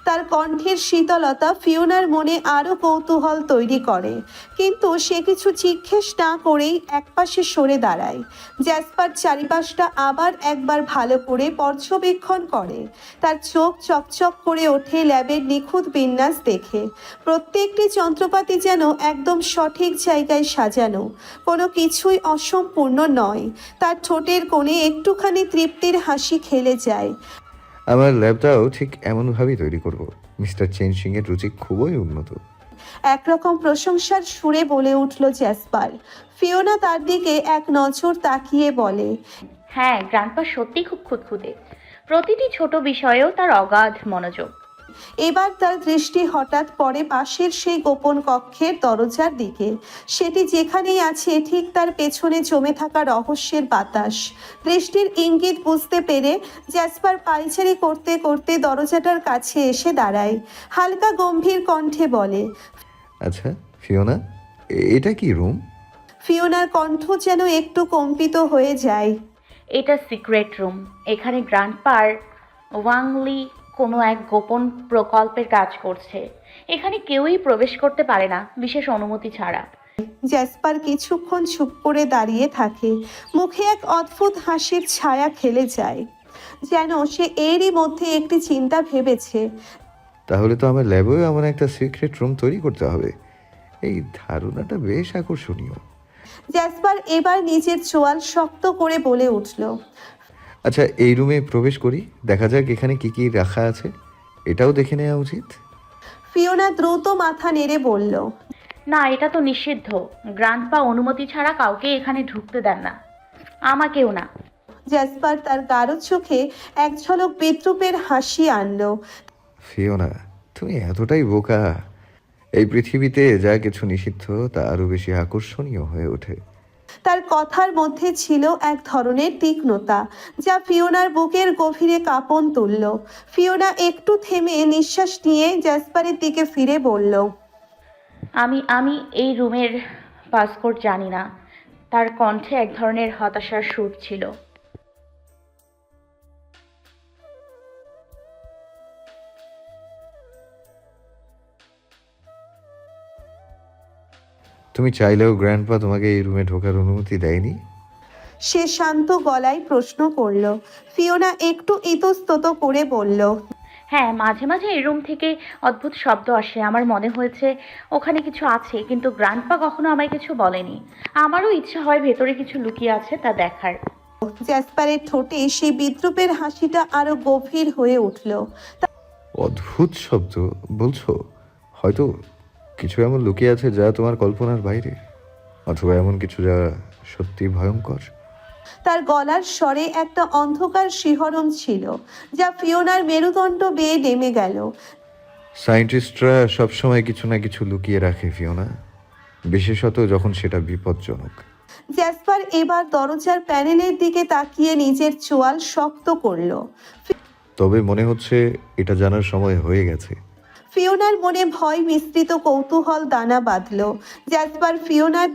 তার কণ্ঠের শীতলতা ফিওনার মনে আরও কৌতূহল তৈরি করে, কিন্তু সে কিছু জিজ্ঞেস না করেই একপাশে সরে দাঁড়ায়। জ্যাসপার চারিপাশটা আবার একবার ভালো করে পর্যবেক্ষণ করে। তার চোখ চকচক করে ওঠে ল্যাবের নিখুঁত বিন্যাস দেখে। প্রত্যেকটি যন্ত্রপাতি যেন একদম সঠিক জায়গায় সাজানো, কোনো কিছুই অসম্পূর্ণ নয়। তার ঠোঁটের কোণে একটুখানি তৃপ্তির হাসি খেলে যায়। আমার ল্যাবটাও ঠিক এমনভাবেই তৈরি করব। মিস্টার চেন সিং এর রুচি খুবই উন্নত। একরকম প্রশংসার সুরে বলে উঠল জ্যাসপার। ফিওনা তার দিকে এক নজর তাকিয়ে বলে, হ্যাঁ, গ্রান্ডপা সত্যি খুব খুঁতখুঁতে। প্রতিটি ছোট বিষয়েও তার অগাধ মনোযোগ। এবার তার দৃষ্টি হঠাৎ পড়ে পাশের সেই গোপন কক্ষের দরজার দিকে। সেটি যেখানেই আছে ঠিক তার পেছনে জমে থাকা রহস্যের বাতাস। দৃষ্টির ইঙ্গিত বুঝতে পেরে জ্যাসপার পায়চারি করতে করতে দরজাটার কাছে এসে দাঁড়ায়। হালকা গম্ভীর কণ্ঠে বলে, আচ্ছা ফিওনা, এটা কি রুম? ফিওনার কণ্ঠ যেন একটু কম্পিত হয়ে যায়। এটা সিক্রেট রুম। এখানে গ্রান্ডপার ওয়াংলি কোনো এক গোপন প্রকল্পের কাজ করছে। এখানে কেউই প্রবেশ করতে পারে না বিশেষ অনুমতি ছাড়া। জ্যাসপার কিছুক্ষণ চুপ করে দাঁড়িয়ে থাকে। মুখে এক অদ্ভুত হাসির ছায়া খেলে যায়, যেন সে এরই মধ্যে একটি চিন্তা ভেবেছে। তাহলে তো আমার ল্যাবেও এমন একটা সিক্রেট রুম তৈরি করতে হবে। এই ধারণাটা বেশ আকর্ষণীয়। জ্যাসপার এবার নিজের চোয়াল শক্ত করে বলে উঠল, আচ্ছা, এই রুমে প্রবেশ করি, দেখা যাক এখানে কি কি রাখা আছে। এটাও দেখে নেওয়া উচিত। ফিওনা দ্রুত মাথা নেড়ে বলল, না, এটা তো নিষিদ্ধ। গ্রান্ডপা অনুমতি ছাড়া কাউকে এখানে ঢুকতে দেন না, আমাকেও না। জ্যাসপার তার গাঢ় চোখে এক ঝলক বিদ্রূপের হাসি আনলো। ফিওনা, তুমি এতটাই বোকা। এই পৃথিবীতে যা কিছু নিষিদ্ধ তা আরো বেশি আকর্ষণীয় হয়ে ওঠে। তার কথার মধ্যে ছিল এক ধরনের তীক্ষ্ণতা, যা ফিওনার বুকের গভীরে কাঁপন তুলল। ফিওনা একটু থেমে নিঃশ্বাস নিয়ে জ্যাসপারের দিকে ফিরে বলল, আমি আমি এই রুমের পাসকোড জানি না। তার কণ্ঠে এক ধরনের হতাশার সুর ছিল। তুমি চাইলেও গ্র্যান্ডপা তোমাকে এই রুমে ঢোকার অনুমতি দেয়নি? সে শান্ত গলায় প্রশ্ন করল। ফিওনা একটু ইতস্তত করে বলল, হ্যাঁ, মাঝে মাঝে এই রুম থেকে অদ্ভুত শব্দ আসে। আমার মনে হয়েছে ওখানে কিছু আছে, কিন্তু গ্রান্ডপা কখনো আমায় কিছু বলেনি। আমারও ইচ্ছা হয় ভেতরে কিছু লুকিয়ে আছে তা দেখার। জ্যাসপারের ঠোঁটে সেই বিদ্রূপের হাসিটা আরো গভীর হয়ে উঠল। অদ্ভুত শব্দ বলছো? হয়তো কিছু এমন লুকিয়ে আছে যা তোমার কল্পনার বাইরে, অথবা এমন কিছু যা সত্যি ভয়ঙ্কর। তার গলার স্বরে একটা অন্ধকার শিহরণ ছিল, যা ফিওনার মেরুদণ্ড বেয়ে নেমে গেল। সায়েন্টিস্টরা সবসময় কিছু না কিছু লুকিয়ে রাখে ফিওনা, বিশেষত যখন সেটা বিপজ্জনক। জ্যাসপার এবার দরজার প্যানেলের দিকে তাকিয়ে নিজের চোয়াল শক্ত করল। তবে মনে হচ্ছে এটা জানার সময় হয়ে গেছে। ফিওনার মনে ভয় মিশ্রিত কৌতূহল দানা বাঁধল। জ্যাসপার ফিওনার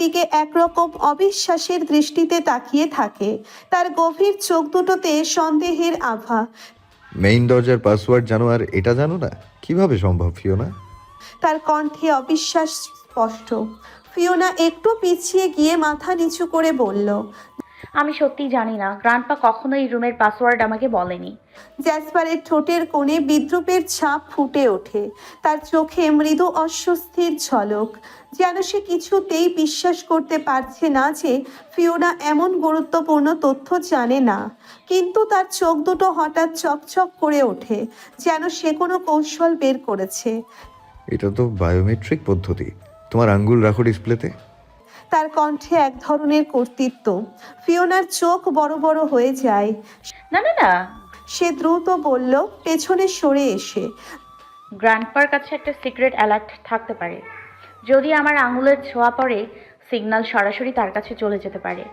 দিকে একরকম অবিশ্বাসের দৃষ্টিতে তাকিয়ে থাকে। তার গভীর চোখ দুটোতে সন্দেহের আভা। মেইন দরজার পাসওয়ার্ড জানো আর এটা জানো না? কিভাবে সম্ভব ফিওনা? তার কণ্ঠে অবিশ্বাস স্পষ্ট। ফিওনা একটু পিছিয়ে গিয়ে মাথা নিচু করে বলল, আমি সত্যিই জানি না। গ্রান্ডপা কখনো এই রুমের পাসওয়ার্ড আমাকে বলেনি। জ্যাসপারের ঠোঁটের কোণে বিদ্রূপের ছাপ ফুটে ওঠে। তার চোখে মৃদু অস্বস্তির ঝলক, যেন সে কিছুতেই বিশ্বাস করতে পারছে না যে ফিওনা এমন গুরুত্বপূর্ণ তথ্য জানে না। কিন্তু তার চোখ দুটো হঠাৎ চকচক করে ওঠে, যেন সে কোনো কৌশল বের করেছে। এটা তো বায়োমেট্রিক পদ্ধতি। তোমার আঙ্গুল রাখো ডিসপ্লেতে। তার কণ্ঠে এক ধরনের কর্তৃত্ব। ফিওনার চোখ বড় বড় হয়ে যায়। না না না, সে দ্রুত বলল, পেছনে সরে এসে, গ্র্যান্ডপার কাছে একটা সিক্রেট অ্যালার্ট থাকতে পারে। যদি আমার আঙুলের ছোঁয়া পড়ে, সিগন্যাল সরাসরি তার কাছে চলে যেতে পারে।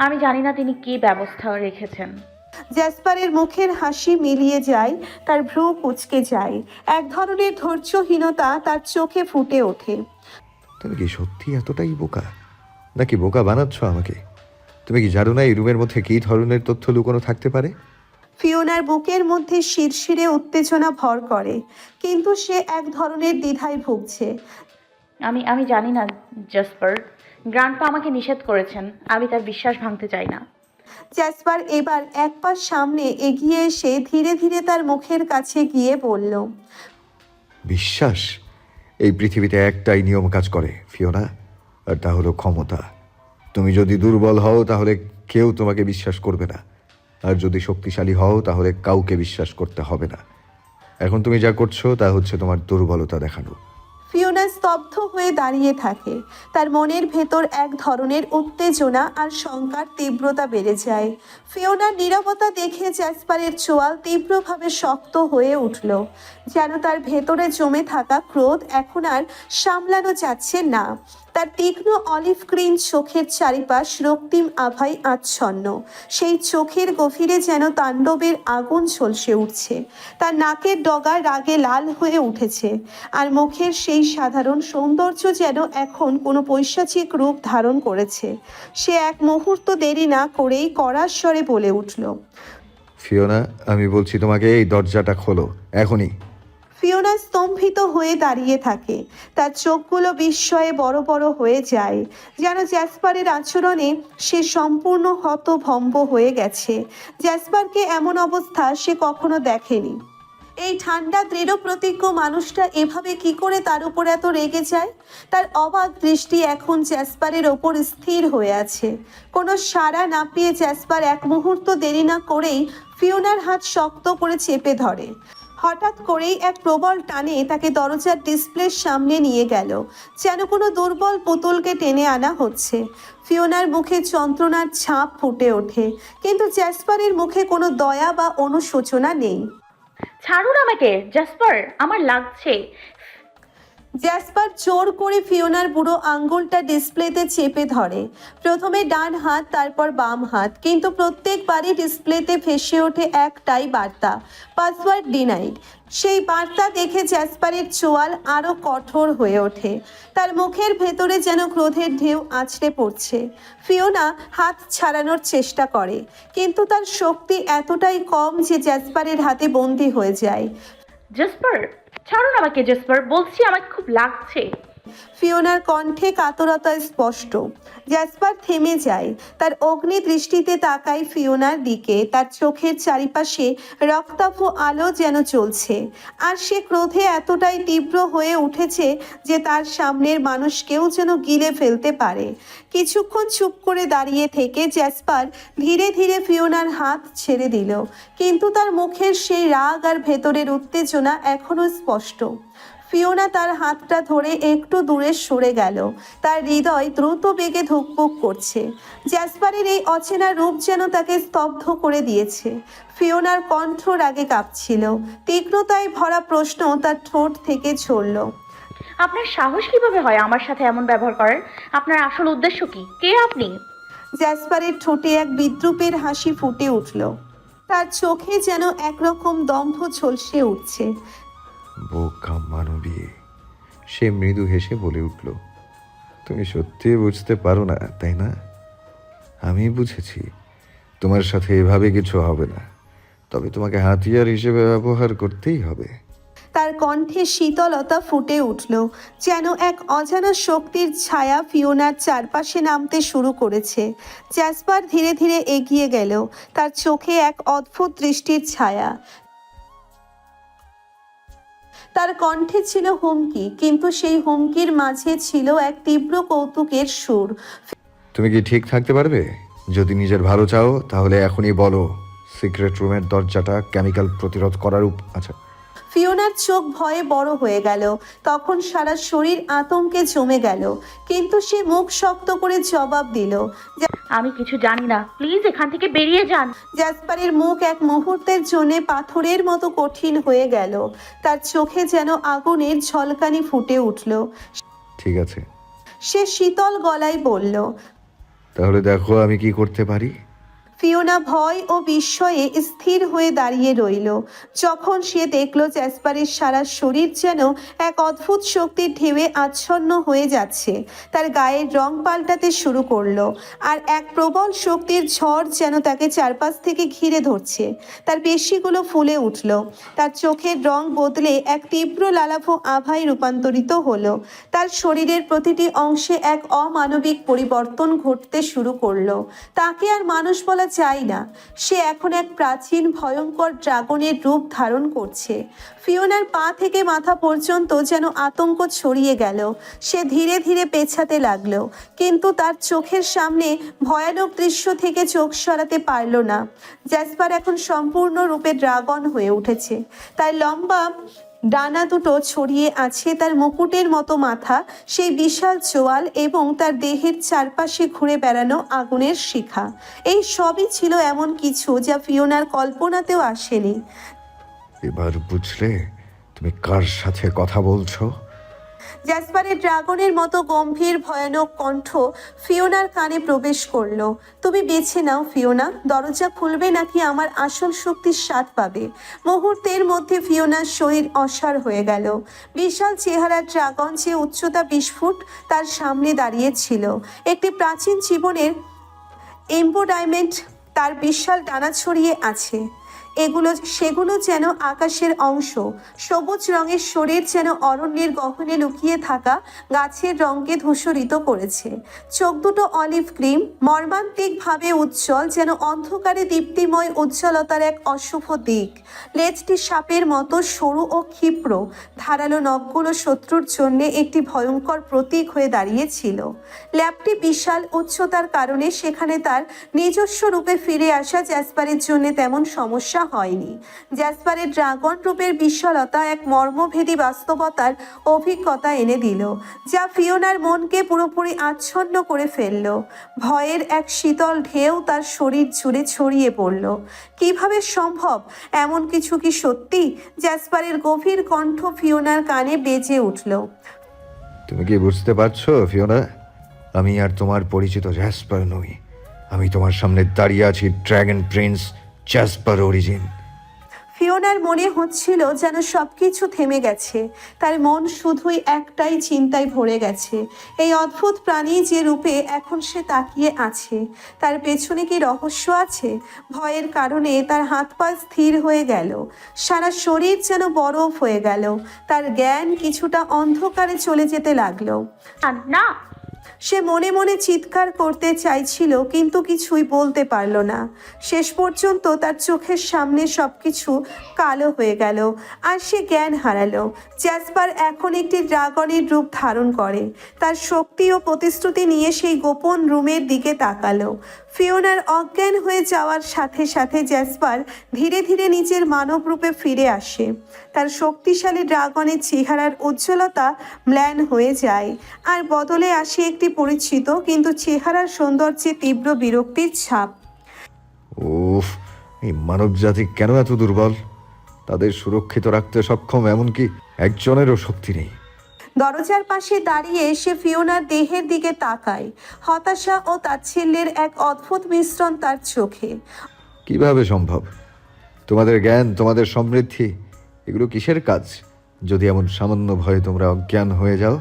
আমি জানি না তিনি কী ব্যবস্থা রেখেছেন। জ্যাসপারের মুখের হাসি মিলিয়ে যায়, তার ভ্রু কুঁচকে যায়। এক ধরনের ধৈর্যহীনতা তার চোখে ফুটে ওঠে। তুমি কি সত্যি এতটাই বোকা, নাকি বোকা বানাচ্ছ আমাকে? তুমি কি জানো না এই রুমের মধ্যে কী ধরনের তথ্য লুকোনো থাকতে পারে? ফিওনার বুকের মধ্যে শিরশিরে উত্তেজনা ভর করে, কিন্তু সে এক ধরনের দ্বিধায় ভুগছে। আমি জানি না জাসপার। গ্রান্টপা আমাকে নিষেধ করেছেন। আমি তার বিশ্বাস ভাঙতে চাই না। জ্যাসপার এবার এক পা সামনে এগিয়ে এসে ধীরে ধীরে তার মুখের কাছে গিয়ে বলল, বিশ্বাস? এই পৃথিবীতে একটাই নিয়ম কাজ করে ফিওনা, আর তা হলো ক্ষমতা। তুমি যদি দুর্বল হও তাহলে কেউ তোমাকে বিশ্বাস করবে না, আর যদি শক্তিশালী হও তাহলে কাউকে বিশ্বাস করতে হবে না। এখন তুমি যা করছো তা হচ্ছে তোমার দুর্বলতা দেখানো। ফিওনা স্তব্ধ হয়ে দাঁড়িয়ে থাকে। তার মনের ভেতর এক ধরনের উত্তেজনা আর শঙ্কার তীব্রতা বেড়ে যায়। ফিওনার নীরবতা দেখে জ্যাসপারের চোয়াল তীব্রভাবে শক্ত হয়ে উঠল, যেন তার ভেতরে জমে থাকা ক্রোধ এখন আর সামলানো যাচ্ছে না। তার তীক্ষ্ণ অলিভ গ্রিন চোখের চারিপাশ রক্তিম আভায় আচ্ছন্ন। সেই চোখের গভীরে যেন তাণ্ডবের আগুন ঝলসে উঠছে। তার নাকের ডগা রাগে লাল হয়ে উঠেছে, আর মুখের সেই সাধারণ সৌন্দর্য যেন এখন কোনো পৈশাচিক রূপ ধারণ করেছে। সে এক মুহূর্ত দেরি না করেই কড়া স্বরে বলে উঠল, ফিওনা, আমি বলছি তোমাকে এই দরজাটা খোলো এখনই। ফিওনা স্তম্ভিত হয়ে দাঁড়িয়ে থাকে। তার চোখগুলো বিস্ময়ে বড় বড় হয়ে যায়, যেন জ্যাসপারের আচরণে সে সম্পূর্ণ হতভম্ব হয়ে গেছে। জ্যাসপারকে এমন অবস্থা সে কখনো দেখেনি। এই ঠান্ডা দৃঢ় প্রতিজ্ঞ মানুষটা এভাবে কি করে তার উপর এত রেগে যায়? তার অবাক দৃষ্টি এখন জ্যাসপারের ওপর স্থির হয়ে আছে। কোনো সাড়া না পেয়ে জ্যাসপার এক মুহূর্ত দেরি না করেই ফিওনার হাত শক্ত করে চেপে ধরে। হঠাৎ করেই এক প্রবল টানে তাকে দরজার ডিসপ্লের সামনে নিয়ে গেল, যেন কোনো দুর্বল পুতুলকে টেনে আনা হচ্ছে। ফিওনার মুখে যন্ত্রণার ছাপ ফুটে ওঠে, কিন্তু জ্যাসপারের মুখে কোনো দয়া বা অনুশোচনা নেই। ছাড়ুন আমাকে জাসপার, আমার লাগছে। জ্যাসপার জোর করে ফিওনার বুড়ো আঙ্গুলটা ডিসপ্লেতে চেপে ধরে। প্রথমে ডান হাত, তারপর বাম হাত, কিন্তু প্রত্যেকবারই ডিসপ্লেতে ভেসে ওঠে একটাই বার্তা, পাসওয়ার্ড ডিনাইড। সেই বার্তা দেখে জ্যাসপারের চোয়াল আরও কঠোর হয়ে ওঠে। তার মুখের ভেতরে যেন ক্রোধের ঢেউ আছড়ে পড়ছে। ফিওনা হাত ছাড়ানোর চেষ্টা করে, কিন্তু তার শক্তি এতটাই কম যে জ্যাসপারের হাতে বন্দী হয়ে যায়। জাসপার, ছাড়ুন আমাকে জাসপার, বলছি আমাকে খুব লাগছে। ফিওনার কণ্ঠে কাতরতা স্পষ্ট। জ্যাসপার থেমে যায়। তার অগ্নি দৃষ্টিতে তাকায় ফিওনার দিকে। তার চোখের চারিপাশে রক্তাভ আলো যেন চলছে, আর সে ক্রোধে এতটাই তীব্র হয়ে উঠেছে যে তার সামনের মানুষকেও যেন গিলে ফেলতে পারে। কিছুক্ষণ চুপ করে দাঁড়িয়ে থেকে জ্যাসপার ধীরে ধীরে ফিওনার হাত ছেড়ে দিল, কিন্তু তার মুখের সেই রাগ আর ভেতরের উত্তেজনা এখনো স্পষ্ট। ফিওনা তার হাতটা ধরে একটু দূরে সরে গেল। তার হৃদয় দ্রুত বেগে ধুকপুক করছে। জ্যাসপারের এই অচেনা রূপ যেন তাকে স্তব্ধ করে দিয়েছে। ফিওনার কণ্ঠ রাগে কাঁপছিল। তীক্ষ্ণতায় ভরা প্রশ্ন তার ঠোঁট থেকে ঝরল, আপনার সাহস কিভাবে হয় আমার সাথে এমন ব্যবহার করার? আপনার আসল উদ্দেশ্য কি? কে আপনি? জ্যাসপারের ঠোঁটে এক বিদ্রূপের হাসি ফুটে উঠল। তার চোখে যেন একরকম দম্ভ ঝলসে উঠছে। বোকা মানবী, সে মৃদু হেসে বলে উঠল, তুমি সত্যি বুঝতে পারো না তাই না? আমি বুঝেছি তোমার সাথে এভাবে কিছু হবে না, তবে তোমাকে হাতিয়ার হিসেবে ব্যবহার করতেই হবে। তার কণ্ঠে শীতলতা ফুটে উঠল, যেন এক অজানা শক্তির ছায়া ফিওনার চারপাশে নামতে শুরু করেছে। জ্যাসপার ধীরে ধীরে এগিয়ে গেল, তার চোখে এক অদ্ভুত দৃষ্টির ছায়া। তার কণ্ঠে ছিল হুমকি, কিন্তু সেই হুমকির মাঝে ছিল এক তীব্র কৌতুকের সুর। তুমি কি ঠিক থাকতে পারবে? যদি নিজের ভালো চাও তাহলে এখনই বলো সিক্রেট রুমের দরজাটা কেমিক্যাল প্রতিরোধ করার আচ্ছা। ফিওনার চোখ ভয়ে বড় হয়ে গেল। তখন সারা শরীর আতঙ্কে জমে গেল, কিন্তু সে মুখ শক্ত করে জবাব দিল, আমি কিছু জানি না, প্লিজ এখান থেকে বেরিয়ে যান। জ্যাসপারের মুখ এক মুহূর্তের জন্য পাথরের মতো কঠিন হয়ে গেল। তার চোখে যেন আগুনের ঝলকানি ফুটে উঠল। ঠিক আছে, সে শীতল গলায় বলল, তাহলে দেখো আমি কি করতে পারি। ফিওনা ভয় ও বিস্ময়ে স্থির হয়ে দাঁড়িয়ে রইল যখন সে দেখল জ্যাসপারের সারা শরীর যেন এক অদ্ভুত শক্তির ঢেউয়ে আচ্ছন্ন হয়ে যাচ্ছে। তার গায়ের রং পাল্টাতে শুরু করলো আর এক প্রবল শক্তির ঝড় যেন তাকে চারপাশ থেকে ঘিরে ধরছে। তার পেশিগুলো ফুলে উঠল, তার চোখের রং বদলে এক তীব্র লালাভ আভায় রূপান্তরিত হলো। তার শরীরের প্রতিটি অংশে এক অমানবিক পরিবর্তন ঘটতে শুরু করলো। তাকে আর মানুষ বলা যায় না, সে এখন এক প্রাচীন ভয়ঙ্কর ড্রাগনের রূপ ধারণ করছে। ফিওনার পা থেকে মাথা পর্যন্ত যেন আতঙ্ক ছড়িয়ে গেল। সে ধীরে ধীরে পেছাতে লাগলো, কিন্তু তার চোখের সামনে ভয়ানক দৃশ্য থেকে চোখ সরাতে পারল না। জ্যাসপার এখন সম্পূর্ণরূপে ড্রাগন হয়ে উঠেছে। তার লম্বা ডানা দুটো ছড়িয়ে আছে, তার মুকুটের মতো মাথা, সেই বিশাল চোয়াল এবং তার দেহের চারপাশে ঘুরে বেড়ানো আগুনের শিখা। এই সবই ছিল এমন কিছু যা ফিওনার কল্পনাতেও আসেনি। এবার বুঝলে তুমি কার সাথে কথা বলছো? জ্যাসপারের ড্রাগনের মতো গম্ভীর ভয়ানক কণ্ঠ ফিওনার কানে প্রবেশ করলো। তুমি বেছে নাও ফিওনা, দরজা খুলবে নাকি আমার আসল শক্তির স্বাদ পাবে। মুহূর্তের মধ্যে ফিওনার শরীর অসাড় হয়ে গেল। বিশাল চেহারার ড্রাগন, যে উচ্চতা 20 ফুট, তার সামনে দাঁড়িয়ে ছিল। একটি প্রাচীন জীবনের এম্বোডাইমেন্ট তার বিশাল ডানা ছড়িয়ে আছে। সেগুলো যেন আকাশের অংশ। সবুজ রঙের শরীর যেন অরণ্যের গহনে লুকিয়ে থাকা গাছের রঙকে ধূসরিত করেছে। চোখ দুটো অলিভ ক্রিম, মর্মান্তিকভাবে উজ্জ্বল, যেন অন্ধকারে দীপ্তিময় উজ্জ্বলতার এক অশুভ দিক। লেজটি সাপের মতো সরু ও ক্ষিপ্র, ধারালো নখগুলো শত্রুর জন্য একটি ভয়ঙ্কর প্রতীক হয়ে দাঁড়িয়েছিল। ল্যাবটি বিশাল উচ্চতার কারণে সেখানে তার নিজস্ব রূপে ফিরে আসা জ্যাসপারের জন্য তেমন সমস্যা হয়নি। জ্যাসপারের ড্রাগন রূপের বিশালতা এক মর্মভেদী বাস্তবতার অভিজ্ঞতা এনে দিল, যা ফিওনার মনকে পুরোপুরি আচ্ছন্ন করে ফেলল। ভয়ের এক শীতল ঢেউ তার শরীর জুড়ে ছড়িয়ে পড়ল। কিভাবে সম্ভব? এমন কিছু কি সত্যি? জ্যাসপারের গভীর কণ্ঠ ফিওনার কানে বেজে উঠল। তুমি কি বুঝতে পারছো ফিওনা? আমি আর তোমার পরিচিত জ্যাসপার নই। আমি তোমার সামনে দাঁড়িয়ে আছি ড্র্যাগন প্রিন্স জ্যাসপার অরিজিন। ফিওনার মনে হচ্ছিল যেন সবকিছু থেমে গেছে। তার মন শুধুই একটাই চিন্তায় ভরে গেছে, এই অদ্ভুত প্রাণী যে রূপে এখন সে তাকিয়ে আছে, তার পেছনে কি রহস্য আছে? ভয়ের কারণে তার হাত পা স্থির হয়ে গেল, সারা শরীর যেন বরফ হয়ে গেল। তার জ্ঞান কিছুটা অন্ধকারে চলে যেতে লাগলো। না, সে মনে মনে চিৎকার করতে চাইছিল, কিন্তু কিছুই বলতে পারল না। শেষ পর্যন্ত তার চোখের সামনে সবকিছু কালো হয়ে গেল আর সে জ্ঞান হারালো। জ্যাসপার এখন একটি ড্রাগনের রূপ ধারণ করে। তার শক্তি ও প্রতিশ্রুতি নিয়ে সেই গোপন রুমের দিকে তাকালো। ফিওনার অজ্ঞান হয়ে যাওয়ার সাথে সাথে জ্যাসপার ধীরে ধীরে নিজের মানব রূপে ফিরে আসে। তার শক্তিশালী ড্রাগনের চেহারার উজ্জ্বলতা ম্লান হয়ে যায় আর বদলে আসে একটি পরিচিত কিন্তু চেহারার সৌন্দর্যে তীব্র বিরক্তির ছাপ। উফ, এই মানব জাতি কেন এত দুর্বল? তাদের সুরক্ষিত রাখতে সক্ষম এমনকি একজনেরও শক্তি নেই। দরজার পাশে দাঁড়িয়ে সে ফিওনার দেহের দিকে তাকায়। হতাশা ও তাচ্ছিল্যের এক অদ্ভুত মিশ্রণ তার চোখে। কিভাবে সম্ভব? তোমাদের জ্ঞান, তোমাদের সমৃদ্ধি, এগুলো কিসের কাজ যদি এমন সামান্য ভয়ে তোমরা অজ্ঞান হয়ে যাও?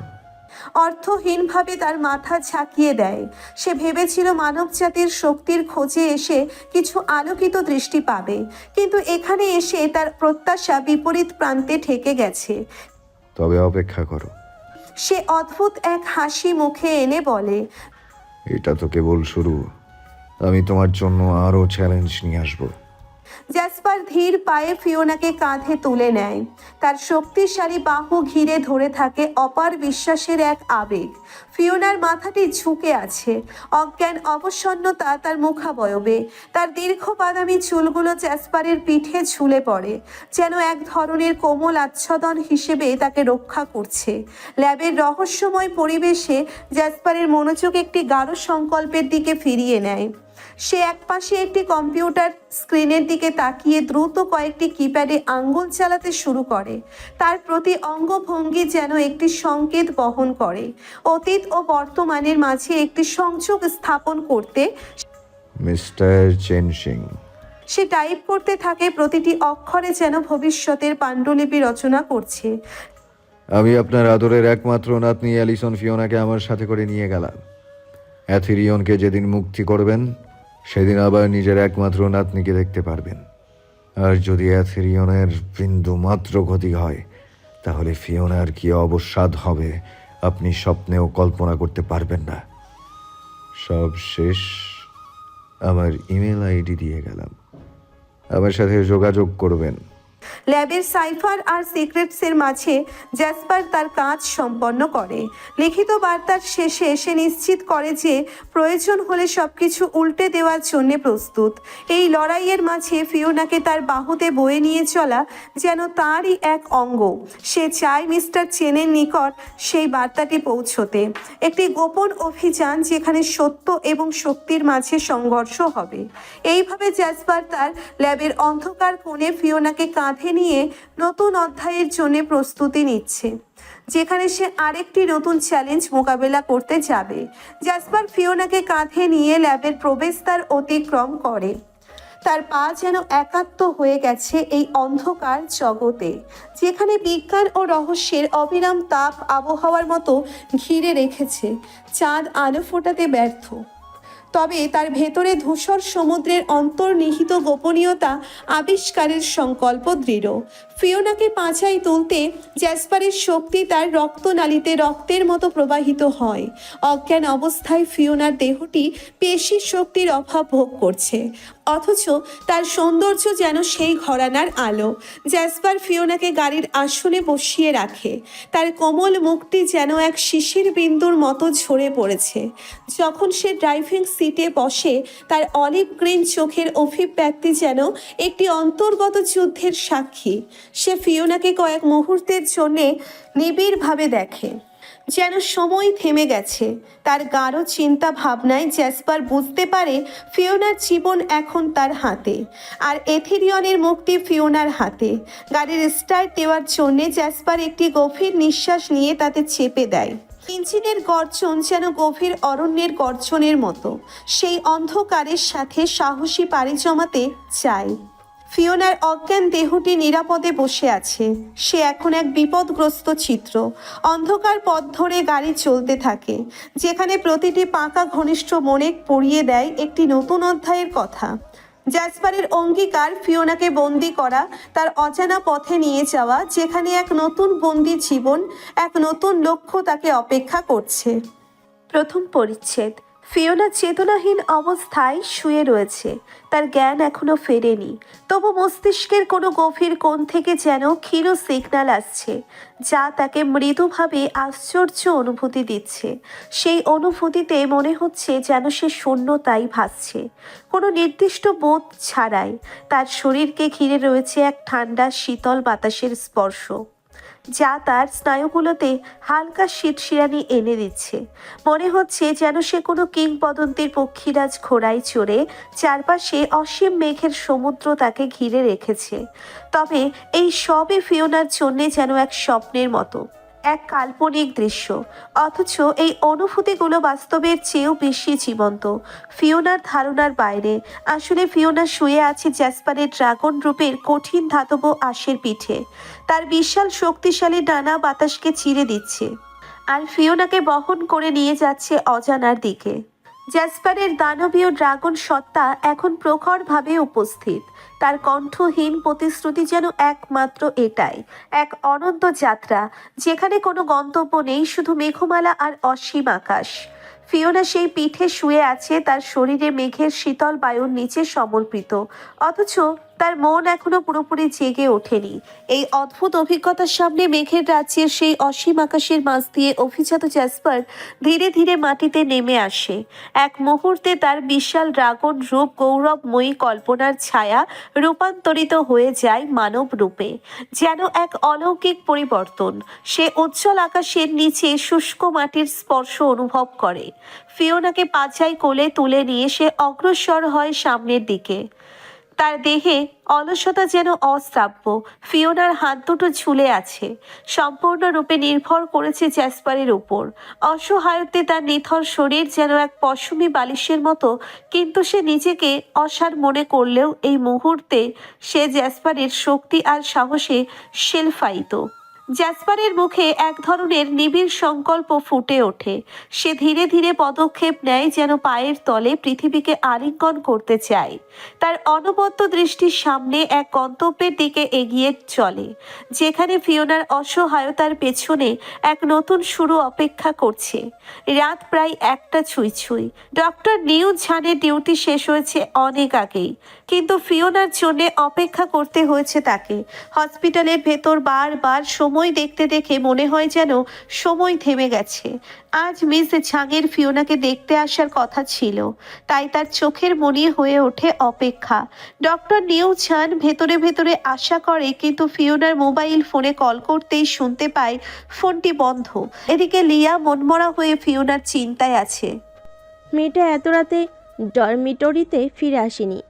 অর্থহীনভাবে তার মাথা ঝাঁকিয়ে দেয়। সে ভেবেছিল মানব জাতির শক্তির খোঁজে এসে কিছু আলোকিত দৃষ্টি পাবে, কিন্তু এখানে এসে তার প্রত্যাশা বিপরীত প্রান্তে ঠেকে গেছে। তবে অপেক্ষা করো। সে অদ্ভুত এক হাসি মুখে এনে বলে, এটা তো কেবল শুরু। আমি তোমার জন্য আরো চ্যালেঞ্জ নিয়ে আসবো। জ্যাসপার ধীর পায়ে ফিওনাকে কাঁধে তুলে নেয়। তার শক্তিশালী বাহু ঘিরে ধরে থাকে অপার বিশ্বাসের এক আবেগ। ফিওনার মাথাটি ঝুঁকে আছে, অজ্ঞান অবসন্নতা তার মুখাবয়বে। তার দীর্ঘ বাদামি চুলগুলো জ্যাসপারের পিঠে ঝুলে পড়ে, যেন এক ধরনের কোমল আচ্ছাদন হিসেবে তাকে রক্ষা করছে। ল্যাবের রহস্যময় পরিবেশে জ্যাসপারের মনোযোগ একটি গাঢ় সংকল্পের দিকে ফিরিয়ে নেয়। সে একপাশে একটি কম্পিউটার স্ক্রিনের দিকে তাকিয়ে দ্রুত কয়েকটি কিপ্যাডে আঙ্গুল চালাতে শুরু করে। তার প্রতি অঙ্গভঙ্গি যেন একটি সংকেত বহন করে, অতীত ও বর্তমানের মাঝে একটি সংযোগ স্থাপন করতে। Mister Chen Sing. সে টাইপ করতে থাকে, প্রতিটি অক্ষরে যেন ভবিষ্যতের পাণ্ডুলিপি রচনা করছে। আমি আপনার আদরের একমাত্র নাতনি অ্যালিসন ফিওনাকে আমার সাথে করে নিয়ে গেলাম। অ্যাথিরিয়নকে যেদিন মুক্তি করবেন সেদিন আবার নিজের একমাত্র নাতনিকে দেখতে পারবেন। আর যদি অ্যাথিরিয়নের বিন্দু মাত্র ক্ষতি হয় তাহলে ফিওনার কি অবসাদ হবে আপনি স্বপ্নেও কল্পনা করতে পারবেন না। সব শেষ, আমার ইমেল আইডি দিয়ে গেলাম, আমার সাথে যোগাযোগ করবেন। ল্যাবের সাইফার আর সিক্রেটসের মাঝে জ্যাসপার তার কাজ সম্পন্ন করে। লিখিত বার্তার শেষে সে নিশ্চিত করে যে প্রয়োজন হলে সবকিছু উল্টে দেওয়ার জন্য প্রস্তুত। এই লড়াইয়ের মাঝে ফিওনাকে তার বাহুতে বয়ে নিয়ে চলা যেন তারই এক অঙ্গ। সে চায় মিস্টার চেনের নিকট সেই বার্তাটি পৌঁছতে। একটি গোপন অভিযান যেখানে সত্য এবং শক্তির মাঝে সংঘর্ষ হবে। এইভাবে জ্যাসপার তার ল্যাবের অন্ধকার কোণে ফিওনাকে কাঁধে নিয়ে নতুন অধ্যায়ের জন্য প্রস্তুতি নিচ্ছে, যেখানে সে আরেকটি নতুন চ্যালেঞ্জ মোকাবেলা করতে যাবে। জ্যাসপার ফিওনাকে কাঁধে নিয়ে ল্যাবের প্রবেশদ্বার অতিক্রম করে। তার পা যেন একাত্ম হয়ে গেছে এই অন্ধকার জগতে, যেখানে বিজ্ঞান ও রহস্যের অবিরাম তাপ আবহাওয়ার মতো ঘিরে রেখেছে। চাঁদ আলো ফোটাতে ব্যর্থ, তবে তার ভেতরে ধূসর সমুদ্রের অন্তর্নিহিত গোপনীয়তা আবিষ্কারের সংকল্প দৃঢ়। ফিওনাকে পাঁচায় তুলতে জ্যাসপারের শক্তি তার রক্তনালীতে রক্তের মতো প্রবাহিত হয়। অজ্ঞান অবস্থায় ফিওনার দেহটি পেশি শক্তির অভাব ভোগ করছে, অথচ তার সৌন্দর্য যেন সেই ঘরানার আলো। জ্যাসপার ফিওনাকে গাড়ির আসনে বসিয়ে রাখে। তার কোমল মুখটি যেন এক শিশির বিন্দুর মতো ঝরে পড়েছে। যখন সে ড্রাইভিং সিটে বসে তার অলিভ গ্রিন চোখের অভিব্যক্তি যেন একটি অন্তর্গত যুদ্ধের সাক্ষী। সে ফিওনাকে কয়েক মুহূর্তের জন্যে নিবিড়ভাবে দেখে, যেন সময় থেমে গেছে। তার গাঢ় চিন্তা ভাবনায় জ্যাসপার বুঝতে পারে ফিওনার জীবন এখন তার হাতে, আর এথিরিয়নের মুক্তি ফিওনার হাতে। গাড়ির স্টার্ট দেওয়ার জন্যে জ্যাসপার একটি গভীর নিঃশ্বাস নিয়ে তাতে চেপে দেয়। ইঞ্জিনের গর্জন যেন গভীর অরণ্যের গর্জনের মতো। সেই অন্ধকারের সাথে সাহসী পাড়ি জমাতে চায়। ফিওনার অজ্ঞান দেহটি নিরাপদে বসে আছে। সে এখন এক বিপদগ্রস্ত চিত্র। অন্ধকার পথ ধরে গাড়ি চলতে থাকে, যেখানে প্রতিটি পাকা ঘনিষ্ঠ মনে পড়িয়ে দেয় একটি নতুন অধ্যায়ের কথা। জ্যাসপারের অঙ্গীকার ফিওনাকে বন্দি করা, তার অজানা পথে নিয়ে যাওয়া, যেখানে এক নতুন বন্দি জীবন, এক নতুন লক্ষ্য তাকে অপেক্ষা করছে। প্রথম পরিচ্ছেদ। ফিওনা চেতনাহীন অবস্থায় শুয়ে রয়েছে। তার জ্ঞান এখনো ফেরেনি, তবু মস্তিষ্কের কোনো গভীর কোণ থেকে যেন ক্ষীণ সিগন্যাল আসছে, যা তাকে মৃদুভাবে আশ্চর্য অনুভূতি দিচ্ছে। সেই অনুভূতিতে মনে হচ্ছে যেন সে শূন্যতাই ভাসছে, কোনো নির্দিষ্ট বোধ ছাড়াই। তার শরীরকে ঘিরে রয়েছে এক ঠান্ডা শীতল বাতাসের স্পর্শ, যা তার স্নায়ুগুলোতে হালকা শীতশিরানি এনে দিচ্ছে। মনে হচ্ছে যেন সে কোনো কিংবদন্তির পক্ষীরাজ ঘোড়ায় চড়ে চারপাশে অসীম মেঘের সমুদ্র তাকে ঘিরে রেখেছে। তবে এই সবই ফিওনার জন্যে যেন এক স্বপ্নের মতো, এক কাল্পনিক দৃশ্য। অথচ এই অনুভূতিগুলো বাস্তবের চেয়েও বেশি জীবন্ত, ফিওনার ধারণার বাইরে। আসলে ফিওনা শুয়ে আছে জ্যাসপারের ড্রাগন রূপের কঠিন ধাতব আঁশের পিঠে। তার বিশাল শক্তিশালী ডানা বাতাসকে চিরে দিচ্ছে, আর ফিওনাকে বহন করে নিয়ে যাচ্ছে অজানার দিকে। জ্যাসপারের দানবীয় ড্রাগন সত্তা এখন প্রখরভাবে উপস্থিত। তার কণ্ঠহীন প্রতিশ্রুতি যেন একমাত্র এটাই, এক অনন্ত যাত্রা, যেখানে কোনো গন্তব্য নেই, শুধু মেঘমালা আর অসীম আকাশ। ফিওনা সেই পিঠে শুয়ে আছে, তার শরীরে মেঘের শীতল বায়ুর নিচে সমর্পিত, অথচ তার মন এখনো পুরোপুরি জেগে ওঠেনি। এই অদ্ভুত অভিজ্ঞতার সামনে মেঘের রাজ্যের সেই অসীম আকাশের মাঝ দিয়ে অভিজাত জ্যাসপার ধীরে ধীরে মাটিতে নেমে আসে। এক মুহূর্তে তার বিশাল ড্রাগন রূপ গৌরবময়ী কল্পনার ছায়া রূপান্তরিত হয়ে যায় মানব রূপে, যেন এক অলৌকিক পরিবর্তন। সে উজ্জ্বল আকাশের নিচে শুষ্ক মাটির স্পর্শ অনুভব করে। ফিওনাকে পাছায় কোলে তুলে নিয়ে সে অগ্রসর হয় সামনের দিকে। তার দেহে অলসতা যেন অশ্রাব্য। ফিওনার হাত দুটো ঝুলে আছে, সম্পূর্ণরূপে নির্ভর করেছে জ্যাসপারের উপর। অসহায়ত্বে তার নিথর শরীর যেন এক পশমী বালিশের মতো, কিন্তু সে নিজেকে অসার মনে করলেও এই মুহূর্তে সে জ্যাসপারের শক্তি আর সাহসে শেলফাইত। জ্যাসপারের মুখে এক ধরনের নিবিড় সংকল্প ফুটে ওঠে। সে ধীরে ধীরে পদক্ষেপ নেয়, যেন পায়ের তলে পৃথিবীকে আলিঙ্গন করতে চায়। তার অনবদ্য দৃষ্টির সামনে এক গন্তব্যের দিকে এগিয়ে চলে, যেখানে ফিওনার অসহায়তার পেছনে এক নতুন শুরু অপেক্ষা করছে। রাত প্রায় 1টা ছুঁই ছুঁই। ডক্টর নিউ ঝানের ডিউটি শেষ হয়েছে অনেক আগেই, কিন্তু ফিওনার জন্য অপেক্ষা করতে হয়েছে তাকে। হসপিটালের ভেতর বারবার সময় দেখতে দেখে মনে হয় যেন সময় থেমে গেছে। আজ মিস ঝাঙের ফিওনাকে দেখতে আসার কথা ছিল, তাই তার চোখের মনি হয়ে ওঠে অপেক্ষা। ডক্টর নিউ ঝান ভেতরে ভেতরে আশা করে, কিন্তু ফিওনার মোবাইল ফোনে কল করতেই শুনতে পায় ফোনটি বন্ধ। এদিকে লিয়া মনমরা হয়ে ফিওনার চিন্তায় আছে। মেয়েটা এত রাতে ডরমিটরিতে ফিরে আসেনি।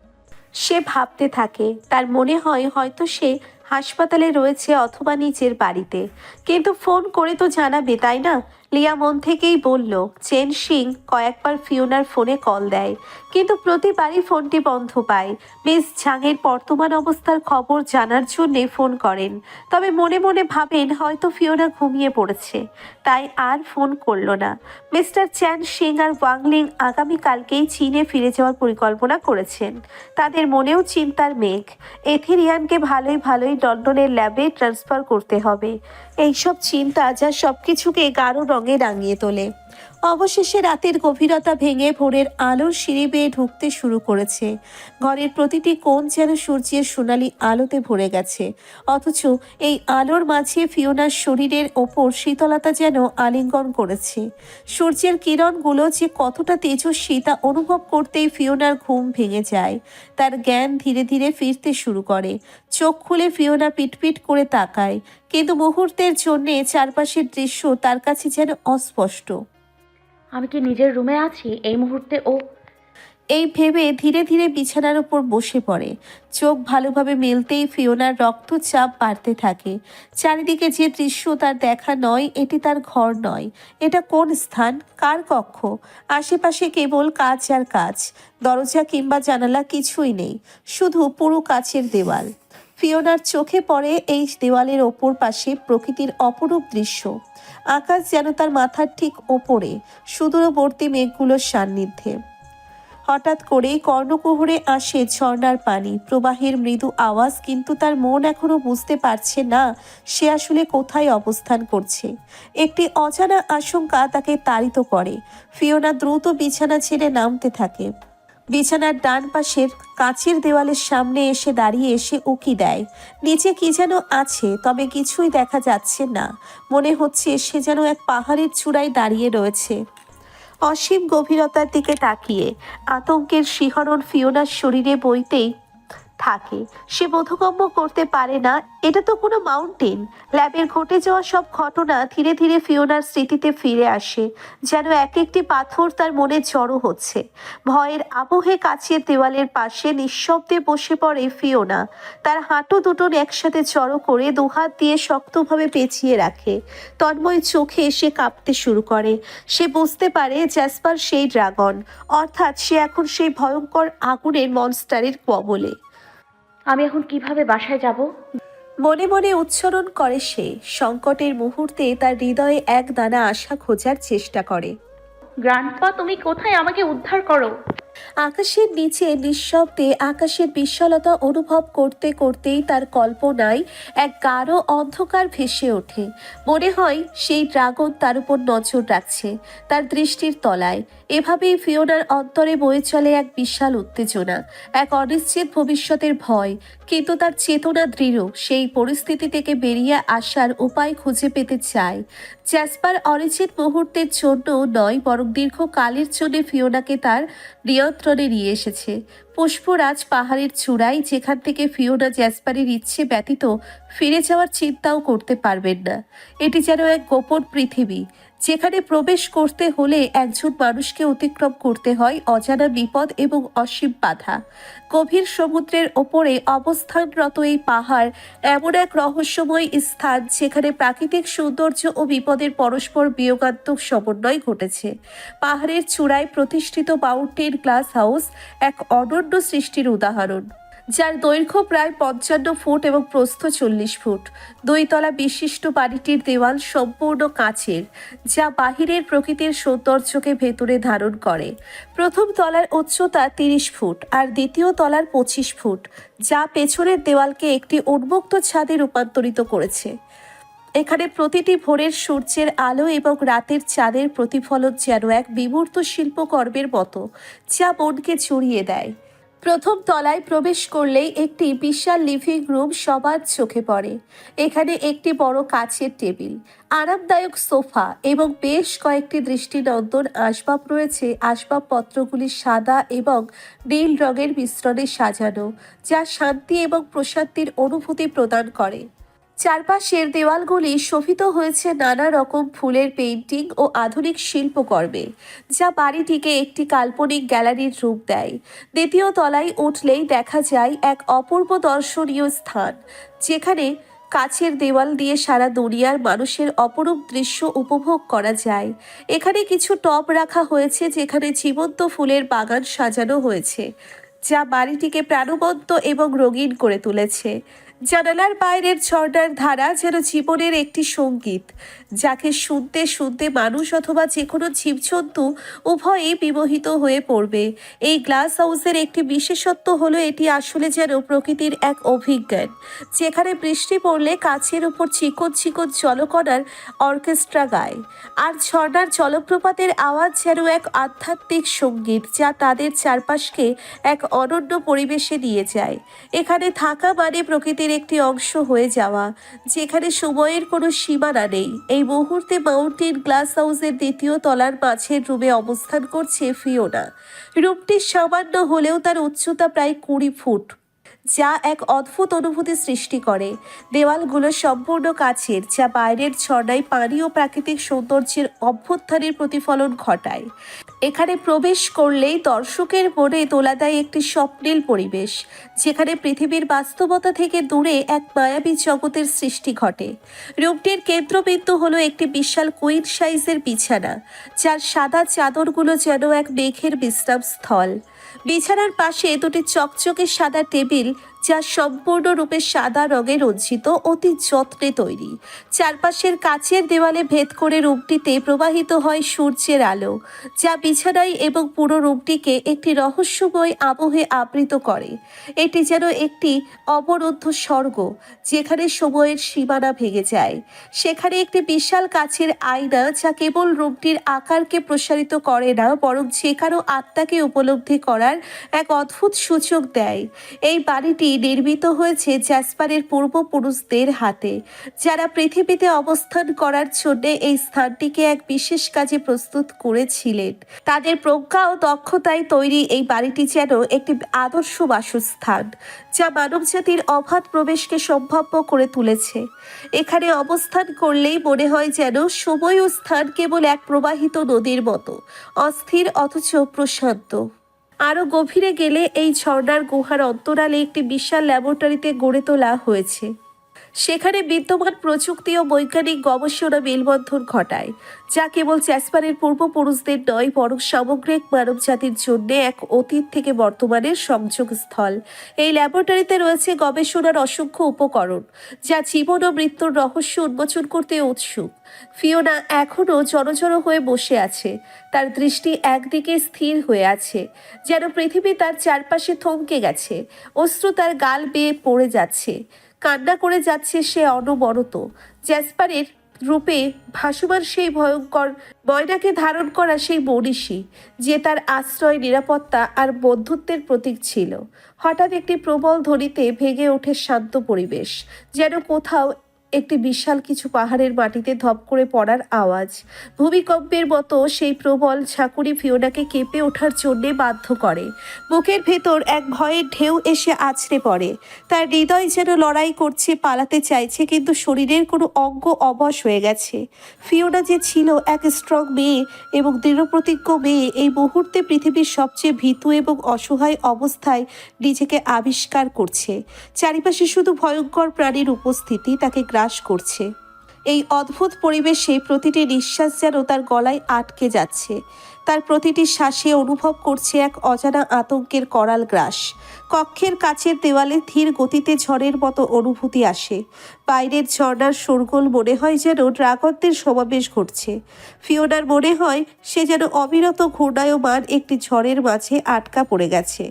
সে ভাবতে থাকে, তার মনে হয় হয়তো সে হাসপাতালে রয়েছে অথবা নিজের বাড়িতে, কিন্তু ফোন করে তো জানাবে, তাই না? লিয়া মন থেকেই বলল। চেন সিং কয়েকবার ফিওনার ফোনে কল দেয়, কিন্তু প্রতিবারই ফোনটি বন্ধ পায়। মিস ঝাংয়ের বর্তমান অবস্থার খবর জানার জন্যে ফোন করেন, তবে মনে মনে ভাবেন হয়তো ফিওনা ঘুমিয়ে পড়েছে, তাই আর ফোন করল না। মিস্টার চ্যান সিং আর ওয়াংলিং আগামীকালকেই চীনে ফিরে যাওয়ার পরিকল্পনা করেছেন। তাদের মনেও চিন্তার মেঘ। এথেরিয়ানকে ভালোই ভালোই লন্ডনের ল্যাবে ট্রান্সফার করতে হবে। এইসব চিন্তা যা সবকিছুকে গাঢ় রঙে রাঙিয়ে তোলে। অবশেষে রাতের গভীরতা ভেঙে ভোরের আলোর সিঁড়ি বেয়ে ঢুকতে শুরু করেছে। ঘরের প্রতিটি কোণ যেন সূর্যের সোনালি আলোতে ভরে গেছে, অথচ এই আলোর মাঝে ফিওনার শরীরের ওপর শীতলতা যেন আলিঙ্গন করেছে। সূর্যের কিরণগুলো যে কতটা তেজস্বী তা অনুভব করতেই ফিওনার ঘুম ভেঙে যায়। তার জ্ঞান ধীরে ধীরে ফিরতে শুরু করে। চোখ খুলে ফিওনা পিটপিট করে তাকায়, কিন্তু মুহূর্তের জন্যে চারপাশের দৃশ্য তার কাছে যেন অস্পষ্ট। আমি কি নিজের রুমে আছি এই মুহূর্তে? এই ভেবে ধীরে ধীরে বিছানার উপর বসে পড়ে। চোখ ভালোভাবে মেলতেই ফিওনার রক্তচাপ বাড়তে থাকে। চারিদিকে যে দৃশ্য তার দেখা নয়, এটি তার ঘর নয়। এটা কোন স্থান, কার কক্ষ? আশেপাশে কেবল কাঁচ আর কাঁচ, দরজা কিংবা জানালা কিছুই নেই, শুধু পুরো কাচের দেওয়াল। ফিওনার চোখে পড়ে এই দেওয়ালের ওপর পাশে প্রকৃতির অপরূপ দৃশ্য। আকাশ যেন তার মাথার ঠিক ওপরে, সুদূরবর্তী মেঘগুলোর সান্নিধ্যে। হঠাৎ করেই কর্ণকুহরে আসে ঝর্ণার পানি, প্রবাহের মৃদু আওয়াজ, কিন্তু তার মন এখনো বুঝতে পারছে না সে আসলে কোথায় অবস্থান করছে। একটি অজানা আশঙ্কা তাকে তাড়িত করে। ফিওনা দ্রুত বিছানা ছেড়ে নামতে থাকে। বিছানার ডান পাশের কাঁচের দেওয়ালের সামনে এসে দাঁড়িয়ে সে উকি দেয়। নিচে কি যেন আছে, তবে কিছুই দেখা যাচ্ছে না। মনে হচ্ছে সে যেন এক পাহাড়ের চূড়ায় দাঁড়িয়ে রয়েছে। অসীম গভীরতার দিকে তাকিয়ে আতঙ্কের শিহরণ ফিওনার শরীরে বইতেই থাকে। সে বোধগম্য করতে পারে না এটা তো কোনো মাউন্টেন। ল্যাবের ঘটে যাওয়া সব ঘটনা ধীরে ধীরে ফিওনার স্মৃতিতে ফিরে আসে, যেন এক একটি পাথর তার মনে জড়ো হচ্ছে। ভয়ের আবহে কাছের দেওয়ালের পাশে নিঃশব্দে বসে পড়ে ফিওনা। তার হাঁটু দুটো একসাথে জড়ো করে দুহাত দিয়ে শক্তভাবে পেঁচিয়ে রাখে। তন্ময় চোখে সে কাঁপতে শুরু করে। সে বুঝতে পারে জ্যাসপার সেই ড্রাগন, অর্থাৎ সে এখন সেই ভয়ঙ্কর আগুনের মনস্টারের কবলে। আমি এখন কিভাবে বাসায় যাব? মনে মনে উচ্চারণ করে সে। সংকটের মুহূর্তে তার হৃদয়ে এক দানা আশা খোঁজার চেষ্টা করে। গ্র্যান্ডপা, তুমি কোথায়? আমাকে উদ্ধার করো। আকাশের নিচে নিঃশব্দে আকাশের বিশালতা অনুভব করতে করতেই তার কল্পনায় এক গাঢ় অন্ধকার ভেসে ওঠে। মনে হয় সেই ড্রাগন তার উপর নজর রাখছে, তার দৃষ্টির তলায়। এভাবেই ফিওনার অন্তরে বয়ে চলে এক বিশাল উত্তেজনা, এক অনিশ্চিত ভবিষ্যতের ভয়। কিন্তু তার চেতনা দৃঢ়, সেই পরিস্থিতি থেকে বেরিয়ে আসার উপায় খুঁজে পেতে চায়। জ্যাসপার অনিশ্চিত মুহূর্তের জন্য নয়, বরং দীর্ঘকালের জন্য ফিওনাকে তার নিয়ন্ত্রণে নিয়ে এসেছে। পুষ্পরাজ পাহাড়ের চূড়ায়, যেখান থেকে ফিওনা জ্যাসপারের ইচ্ছে ব্যতীত ফিরে যাওয়ার চিন্তাও করতে পারবেন না। এটি যেন এক গোপন পৃথিবী, যেখানে প্রবেশ করতে হলে একজন মানুষকে অতিক্রম করতে হয় অজানা বিপদ এবং অসীম বাধা। গভীর সমুদ্রের ওপরে অবস্থানরত এই পাহাড় এমন এক রহস্যময় স্থান যেখানে প্রাকৃতিক সৌন্দর্য ও বিপদের পরস্পর বিয়োগাত্মক সমন্বয় ঘটেছে। পাহাড়ের চূড়ায় প্রতিষ্ঠিত মাউন্টেন গ্লাস হাউস এক অনন্য সৃষ্টির উদাহরণ, যার দৈর্ঘ্য প্রায় 55 ফুট এবং প্রস্থ 40 ফুট। 2 তলা বিশিষ্ট বাড়িটির দেওয়াল সম্পূর্ণ কাচের, যা বাহিরের প্রকৃতির সৌন্দর্যকে ভেতরে ধারণ করে। প্রথম তলার উচ্চতা 30 ফুট আর দ্বিতীয় তলার 25 ফুট, যা পেছনের দেওয়ালকে একটি উন্মুক্ত ছাদে রূপান্তরিত করেছে। এখানে প্রতিটি ভোরের সূর্যের আলো এবং রাতের চাঁদের প্রতিফলন যেন এক বিমূর্ত শিল্পকর্মের মতো, যা মনকে জুড়িয়ে দেয়। প্রথম তলায় প্রবেশ করলেই একটি বিশাল লিভিং রুম সবার চোখে পড়ে। এখানে একটি বড় কাচের টেবিল, আরামদায়ক সোফা এবং বেশ কয়েকটি দৃষ্টিনন্দন আসবাব রয়েছে। আসবাবপত্রগুলি সাদা এবং নীল রঙের মিশ্রণে সাজানো, যা শান্তি এবং প্রশান্তির অনুভূতি প্রদান করে। চারপাশের দেওয়ালগুলি শোভিত হয়েছে নানা রকম ফুলের পেইন্টিং ও আধুনিক শিল্পকর্মে, যা বাড়িটিকে একটি কাল্পনিক গ্যালারির রূপ দেয়। দ্বিতীয় তলায় উঠলেই দেখা যায় এক অপূর্ব দর্শনীয় স্থান, যেখানে কাচের দেওয়াল দিয়ে সারা দুনিয়ার মানুষের অপরূপ দৃশ্য উপভোগ করা যায়। এখানে কিছু টব রাখা হয়েছে যেখানে জীবন্ত ফুলের বাগান সাজানো হয়েছে, যা বাড়িটিকে প্রাণবন্ত এবং রঙিন করে তুলেছে। জানালার বাইরের ঝর্ণার ধারা যেন জীবনের একটি সঙ্গীত, যাকে শুনতে শুনতে মানুষ অথবা যে কোনো জীবজন্তু উভয়ই বিমোহিত হয়ে পড়বে। এই গ্লাস হাউসের একটি বিশেষত্ব হলো এটি আসলে যেন প্রকৃতির এক অভিজ্ঞান, যেখানে বৃষ্টি পড়লে কাছের উপর চিকন চিকন জলকণার অর্কেস্ট্রা গায়, আর ঝর্ণার জলপ্রপাতের আওয়াজ যেন এক আধ্যাত্মিক সঙ্গীত, যা তাদের চারপাশকে এক অনন্য পরিবেশে নিয়ে যায়। এখানে থাকা মানে প্রকৃতির একটি অংশ হয়ে যাওয়া, যেখানে সময়ের কোনো সীমানা নেই। এই মুহূর্তে মাউন্টেন গ্লাস হাউসের দ্বিতীয় তলার মাঝের রুমে অবস্থান করছে ফিওনা। রুমটি সামান্য হলেও তার উচ্চতা প্রায় 20 ফুট, যা এক অদ্ভুত অনুভূতি সৃষ্টি করে। দেওয়ালগুলো সম্পূর্ণ কাচের, যা বাইরের ঝর্ণায় পানি ও প্রাকৃতিক সৌন্দর্যের অভ্যুত্থানের প্রতিফলন ঘটায়। এখানে প্রবেশ করলেই দর্শকের মনে তোলা দেয় একটি স্বপ্নীল পরিবেশ, যেখানে পৃথিবীর বাস্তবতা থেকে দূরে এক মায়াবী জগতের সৃষ্টি ঘটে। রুমটির কেন্দ্রবিন্দু হলো একটি বিশাল কুইন সাইজের বিছানা, যার সাদা চাদরগুলো যেন এক মেঘের বিশ্রাম স্থল। বিছানার পাশে দুটি চকচকে সাদা টেবিল, যা সম্পূর্ণরূপে সাদা রঙে রঞ্জিত, অতি যত্নে তৈরি। চারপাশের কাচের দেওয়ালে ভেদ করে রুমটিতে প্রবাহিত হয় সূর্যের আলো, যা বিছানায় এবং পুরো রুমটিকে একটি রহস্যময় আবহে আবৃত করে। এটি যেন একটি অবরুদ্ধ স্বর্গ, যেখানে সময়ের সীমানা ভেঙে যায়। সেখানে একটি বিশাল কাচের আয়না, যা কেবল রুমটির আকারকে প্রসারিত করে না, বরং যে কারো আত্মাকে উপলব্ধি করার এক অদ্ভুত সুযোগ দেয়। এই বাড়িটি নির্মিত হয়েছে জ্যাসপারের পূর্বপুরুষদের হাতে, যারা পৃথিবীতে অবস্থান করার জন্য এই স্থানটিকে এক বিশেষ কাজে প্রস্তুত করেছিলেন। তাদের প্রজ্ঞা ও দক্ষতায় তৈরি এই বাড়িটি যেন একটি আদর্শ বাসস্থান, যা মানবজাতির অবাধ প্রবেশকে সম্ভাব্য করে তুলেছে। এখানে অবস্থান করলেই মনে হয় যেন সময় ও স্থান কেবল এক প্রবাহিত নদীর মতো, অস্থির অথচ প্রশান্ত। আরও গভীরে গেলে এই ঝর্ণার গুহার অন্তরালে একটি বিশাল ল্যাবরেটরিতে গড়ে তোলা হয়েছে। সেখানে বিদ্যমান প্রযুক্তি ও বৈজ্ঞানিক গবেষণা মেলবন্ধন ঘটায়, যা কেবল জ্যাসপারের পূর্বপুরুষদের নয়, বরং সামগ্রিক মানবজাতির জন্য এক অতীত থেকে বর্তমানের সংযোগস্থল। এই ল্যাবরেটরিতে রয়েছে গবেষণার অসংখ্য উপকরণ, যা জীবন ও মৃত্যুর রহস্য উন্মোচন করতে উৎসুক। ফিওনা এখনও জড়জড় হয়ে বসে আছে, তার দৃষ্টি একদিকে স্থির হয়ে আছে, যেন পৃথিবী তার চারপাশে থমকে গেছে। অশ্রু তার গাল বেয়ে পড়ে যাচ্ছে, কান্না করে যাচ্ছে সে অনবরত। জ্যাসপারের রূপে ভাসমান সেই ভয়ঙ্কর ময়নাকে ধারণ করা সেই মনীষী, যে তার আশ্রয়, নিরাপত্তা আর বন্ধুত্বের প্রতীক ছিল। হঠাৎ একটি প্রবল ধ্বনিতে ভেঙে ওঠে শান্ত পরিবেশ, যেন কোথাও একটি বিশাল কিছু পাহাড়ের মাটিতে ধপ করে পড়ার আওয়াজ। ভূমিকম্পের মতো সেই প্রবল ঝাঁকুনি ফিওনাকে কেঁপে ওঠার জন্যে বাধ্য করে। বুকের ভেতর এক ভয়ের ঢেউ এসে আছড়ে পড়ে। তার হৃদয় যেন লড়াই করছে, পালাতে চাইছে, কিন্তু শরীরের কোনো অঙ্গ অবশ হয়ে গেছে। ফিওনা যে ছিল এক স্ট্রং মেয়ে এবং দৃঢ়প্রতিজ্ঞ মেয়ে, এই মুহূর্তে পৃথিবীর সবচেয়ে ভীতু এবং অসহায় অবস্থায় নিজেকে আবিষ্কার করছে। চারিপাশে শুধু ভয়ঙ্কর প্রাণীর উপস্থিতি তাকে গ্রাস করছে। এই অদ্ভুত পরিবেশে প্রতিটি নিঃশ্বাস যেন তার গলায় আটকে যাচ্ছে। তার প্রতিটি শ্বাসে অনুভব করছে এক অজানা আতঙ্কের করাল গ্রাস। কক্ষের কাছের দেওয়ালে ধীর গতিতে ঝড়ের মতো অনুভূতি আসে। বাইরের ঝর্ণার শোরগোল মনে হয় যেন ড্রাগনদের সমাবেশ ঘটছে। ফিওনার মনে হয় সে যেন অবিরত ঘূর্ণায়মান একটি ঝড়ের মাঝে আটকা পড়ে গেছে,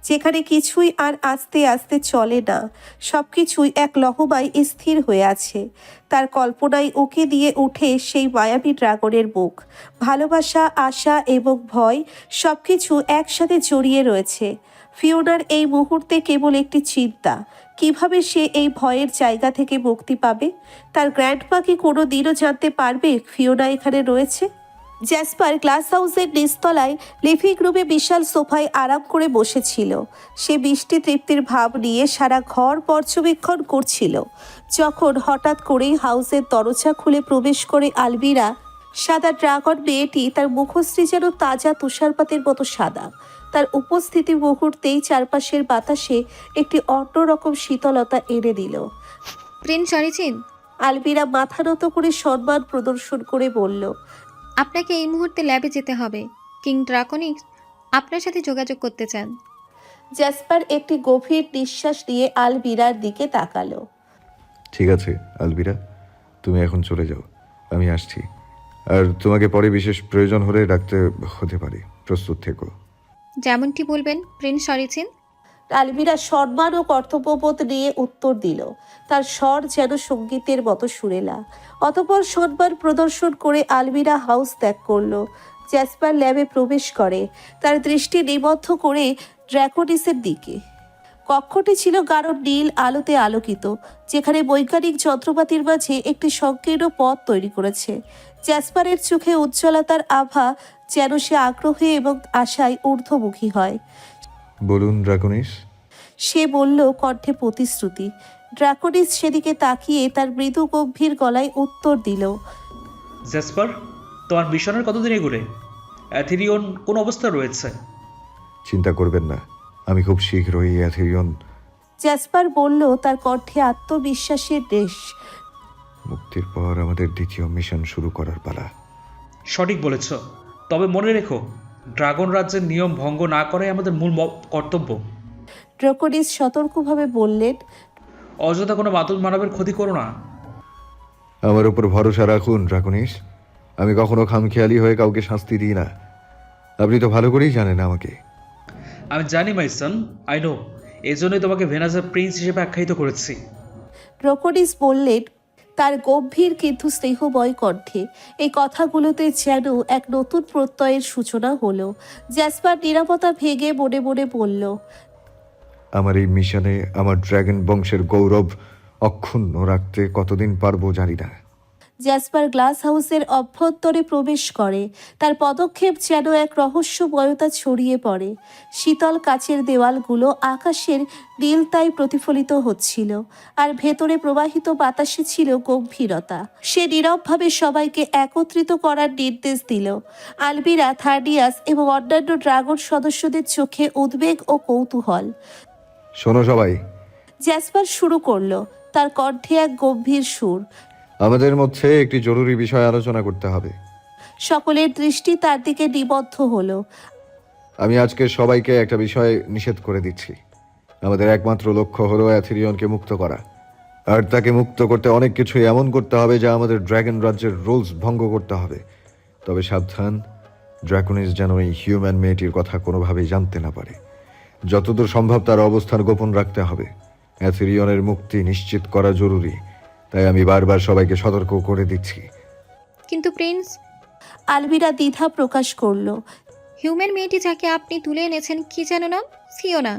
যেখানে কিছুই আর আস্তে আস্তে চলে না, সব কিছুই এক লহমায় স্থির হয়ে আছে। তার কল্পনায় ওকে দিয়ে উঠে সেই মায়াবী ড্রাগনের মুখ। ভালোবাসা, আশা এবং ভয় সবকিছু একসাথে জড়িয়ে রয়েছে। ফিওনার এই মুহূর্তে কেবল একটি চিন্তা, কিভাবে সে এই ভয়ের জায়গা থেকে মুক্তি পাবে। তার গ্র্যান্ডমা কি কোনো দিনও জানতে পারবে ফিওনা এখানে রয়েছে? জ্যাসপার গ্লাস হাউসের নিচতলায় লিভিং রুমে বিশাল সোফায় আরাম করে বসেছিল। সে মিষ্টি তৃপ্তির ভাব নিয়ে সারা ঘর পর্যবেক্ষণ করছিল, যখন হঠাৎ করেই হাউসের দরজা খুলে প্রবেশ করে আলবিরা। সাদা ড্রাগন মেয়েটি, তার মুখশ্রী যেন তাজা তুষারপাতের মতো সাদা। তার উপস্থিতি মুহূর্তেই চারপাশের বাতাসে একটি অন্যরকম শীতলতা এনে দিল। প্রিন্স অরিজিন, আলবিরা মাথা নত করে সম্মান প্রদর্শন করে বলল, আপনাকে এই মুহূর্তে ল্যাবে যেতে হবে। কিং ড্রাকনিক্স আপনার সাথে যোগাযোগ করতে চান। জ্যাসপার একটি গভীর নিঃশ্বাস দিয়ে আলবিরার দিকে তাকালো। ঠিক আছে আলবিরা, তুমি এখন চলে যাও, আমি আসছি। আর তোমাকে পরে বিশেষ প্রয়োজন হলে ডাকতে হতে পারে, প্রস্তুত থেকো। যেমনটি বলবেন প্রিন্স অরিজিন। আলবিরা সম্মান ও কর্তব্যবোধ নিয়ে উত্তর দিল। তার স্বর যেন সঙ্গীতের মতো সুরেলা। অতঃপর সম্মান প্রদর্শন করে আলবিরা হাউস ত্যাগ করলো। জ্যাসপার ল্যাবে প্রবেশ করে, তার দৃষ্টি নিবদ্ধ করে ড্র্যাকোনিসের দিকে। কক্ষটি ছিল গাঢ় নীল আলোতে আলোকিত, যেখানে বৈজ্ঞানিক যন্ত্রপাতির মাঝে একটি সংকীর্ণ পথ তৈরি করেছে। জ্যাসপারের চোখে উজ্জ্বলতার আভা, যেন সে আগ্রহে এবং আশায় ঊর্ধ্বমুখী হয়। বলুন ড্রাকনিস। সে বলল, কণ্ঠে প্রতিশ্রুতি। ড্রাকোনিস সেদিকে তাকিয়ে তার মৃদু গম্ভীর গলায় উত্তর দিল, জ্যাসপার, তোমার মিশনের কতদিন এগুলো? অ্যাথেরিয়ন কোন অবস্থা রয়েছে? চিন্তা করবেন না, আমি খুব শীঘ্রই অ্যাথেরিয়ন। জ্যাসপার বলল, তার কণ্ঠে আত্মবিশ্বাসের রেশ। মুক্তির পর আমাদের দ্বিতীয় মিশন শুরু করার পালা। সঠিক বলেছ, তবে মনে রেখো, ড্রাগন রাজ্যের নিয়ম ভঙ্গ না করাই আমাদের মূল কর্তব্য। ড্রাকোনিস সতর্কভাবে বললেন, অযথা কোনো মাতুল মানবের ক্ষতি করো না। আমার উপর ভরসা রাখুন ড্রাকনিস, আমি কখনো খামখেয়ালি হয়ে কাউকে শাস্তি দিই না। আপনি তো ভালো করেই জানেন আমাকে। আমি জানি মাই সন, আই নো। এই জন্যই তোমাকে ভেনাসের প্রিন্স হিসেবে আখ্যায়িত করেছি। ড্রাকোনিস বললেন, তার গম্ভীর কিন্তু স্নেহময় কণ্ঠে। এই কথাগুলোতে যেন এক নতুন প্রত্যয়ের সূচনা হলো। জ্যাসপার নিরাপত্তা ভেঙে মনে মনে বলল, আমার এই মিশনে আমার ড্রাগন বংশের গৌরব অক্ষুণ্ণ রাখতে কতদিন পারবো জানি না। জ্যাসপার গ্লাস হাউসের অভ্যন্তরে প্রবেশ করে। তার পদক্ষেপ যেন এক রহস্যময়তা ছড়িয়ে পড়ে। শীতল কাচের দেওয়ালগুলো আকাশের নীলতায় প্রতিফলিত হচ্ছিল, আর ভেতরে প্রবাহিত বাতাসে ছিল গম্ভীরতা। সে নীরবভাবে সবাইকে একত্রিত করার নির্দেশ দিল। আলবিরা, থার্ডিয়াস এবং অন্যান্য ড্রাগন সদস্যদের চোখে উদ্বেগ ও কৌতূহল। শোনো সবাই, জ্যাসপার শুরু করলো, তার কণ্ঠে এক গম্ভীর সুর। আমাদের মধ্যে একটি জরুরি বিষয় আলোচনা করতে হবে। সকলের দৃষ্টি তার দিকে নিবদ্ধ হলো। আমি আজকে সবাইকে একটা বিষয় নিষেধ করে দিচ্ছি। আমাদের একমাত্র লক্ষ্য হলো অ্যাথেরিয়নকে মুক্ত করা, আর তাকে মুক্ত করতে অনেক কিছু এমন করতে হবে যা আমাদের ড্রাগন রাজ্যের রুলস ভঙ্গ করতে হবে। তবে সাবধান, ড্রাকনিস যেন এই হিউম্যান মেয়েটির কথা কোনোভাবেই জানতে না পারে। যতদূর সম্ভব তার অবস্থান গোপন রাখতে হবে। অ্যাথেরিয়নের মুক্তি নিশ্চিত করা জরুরি, তাই আমি বারবার সবাইকে সতর্ক করে দিচ্ছি। কিন্তু প্রিন্স, আলবিরা দ্বিধা প্রকাশ করলো। হিউম্যান মেয়েটি যাকে আপনি তুলে এনেছেন কি যেন নাম? ফিওনা।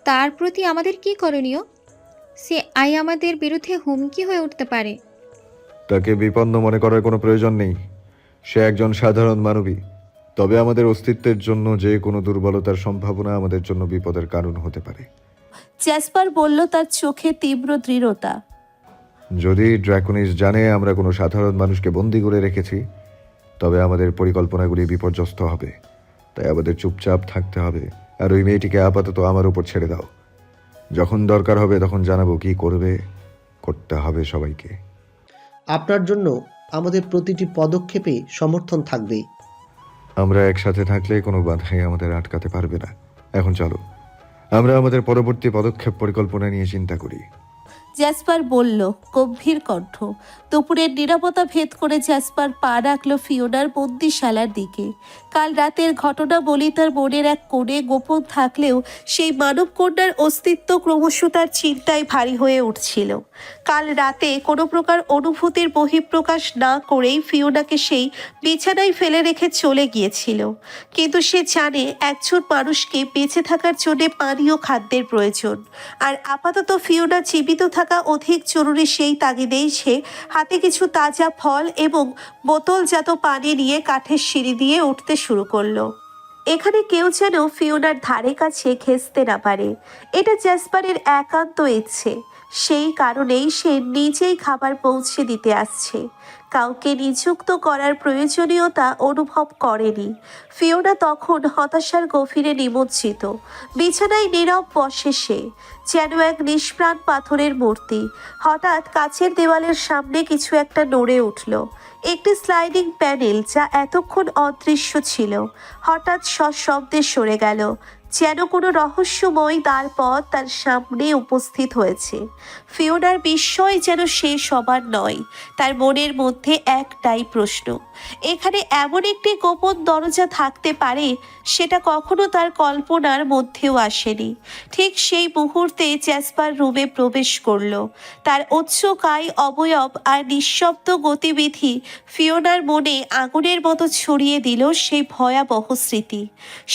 তার প্রতি আমাদের কি করণীয়? সে আই আমাদের বিরুদ্ধে হুমকি হয়ে উঠতে পারে। তাকে বিপন্ন মনে করার কোনো প্রয়োজন নেই। সে একজন সাধারণ মানবী। তবে আমাদের অস্তিত্বের জন্য যে কোনো দুর্বলতার সম্ভাবনা আমাদের জন্য বিপদের কারণ হতে পারে। জ্যাসপার বলল, তার চোখে তীব্র দৃঢ়তা। যদি ড্রাকনিস জানে আমরা কোনো সাধারণ মানুষকে বন্দি করে রেখেছি, তবে আমাদের পরিকল্পনাগুলি বিপর্যস্ত হবে। তাই আমাদের চুপচাপ থাকতে হবে। আর ওই মেয়েটিকে আপাতত আমার উপর ছেড়ে দাও। যখন দরকার হবে তখন জানাবো কি করতে হবে সবাইকে। আপনার জন্য আমাদের প্রতিটি পদক্ষেপে সমর্থন থাকবে। আমরা একসাথে থাকলে কোনো বাধাই আমাদের আটকাতে পারবে না। এখন চলো, আমরা আমাদের পরবর্তী পদক্ষেপ পরিকল্পনা নিয়ে চিন্তা করি। জ্যাসপার বলল, গম্ভীর কণ্ঠ। দুপুরের নিরাপত্তা ভেদ করে জ্যাসপার পা রাখল ফিওনার বন্দিশালার দিকে। কাল রাতের ঘটনা বলি তার মনের এক কোণে গোপন থাকলেও সেই মানবকন্যার অস্তিত্ব ক্রমশ তার চিন্তায় ভারী হয়ে উঠছিল। কাল রাতে কোনো প্রকার অনুভূতির বহিঃপ্রকাশ না করেই ফিওনাকে সেই বিছানায় ফেলে রেখে চলে গিয়েছিল। কিন্তু সে জানে একজন মানুষকে বেঁচে থাকার জন্য পানি ও খাদ্যের প্রয়োজন। আর আপাতত ফিওনা জীবিত থাকা অধিক জরুরি সেই তাগিদেই সে হাতে কিছু তাজা ফল এবং বোতলজাত পানি নিয়ে কাঠের সিঁড়ি দিয়ে উঠতে শুরু করলো। এখানে কেউ যেন ফিওনার ধারে কাছে ঘেঁষতে না পারে, এটা জ্যাসপারের একান্ত ইচ্ছে। সেই কারণেই সে নিজেই খাবার পৌঁছে দিতে আসছে। কাউকে নিযুক্ত করার প্রয়োজনীয়তা অনুভব করেনি। ফিওনা তখন হতাশার গভীরে নিমজ্জিত। বিছানায় নীরব বসে সে, যেন এক নিষ্প্রাণ পাথরের মূর্তি। হঠাৎ কাছের দেওয়ালের সামনে কিছু একটা নড়ে উঠল। একটি স্লাইডিং প্যানেল, যা এতক্ষণ অদৃশ্য ছিল, হঠাৎ সশব্দে সরে গেল, যেন কোনো রহস্যময় দ্বারপথ তার সামনে উপস্থিত হয়েছে। ফিওনার বিস্ময় যেন শেষ হবার নয়। তার মনের মধ্যে একটাই প্রশ্ন, এখানে এমন একটি গোপন দরজা থাকতে পারে, সেটা কখনো তার কল্পনার মধ্যেও আসেনি। ঠিক সেই মুহূর্তে জ্যাসপার রুমে প্রবেশ করলো। তার উচ্চকায় অবয়ব আর নিঃশব্দ গতিবিধি ফিওনার মনে আগুনের মতো ছড়িয়ে দিল সেই ভয়াবহ স্মৃতি,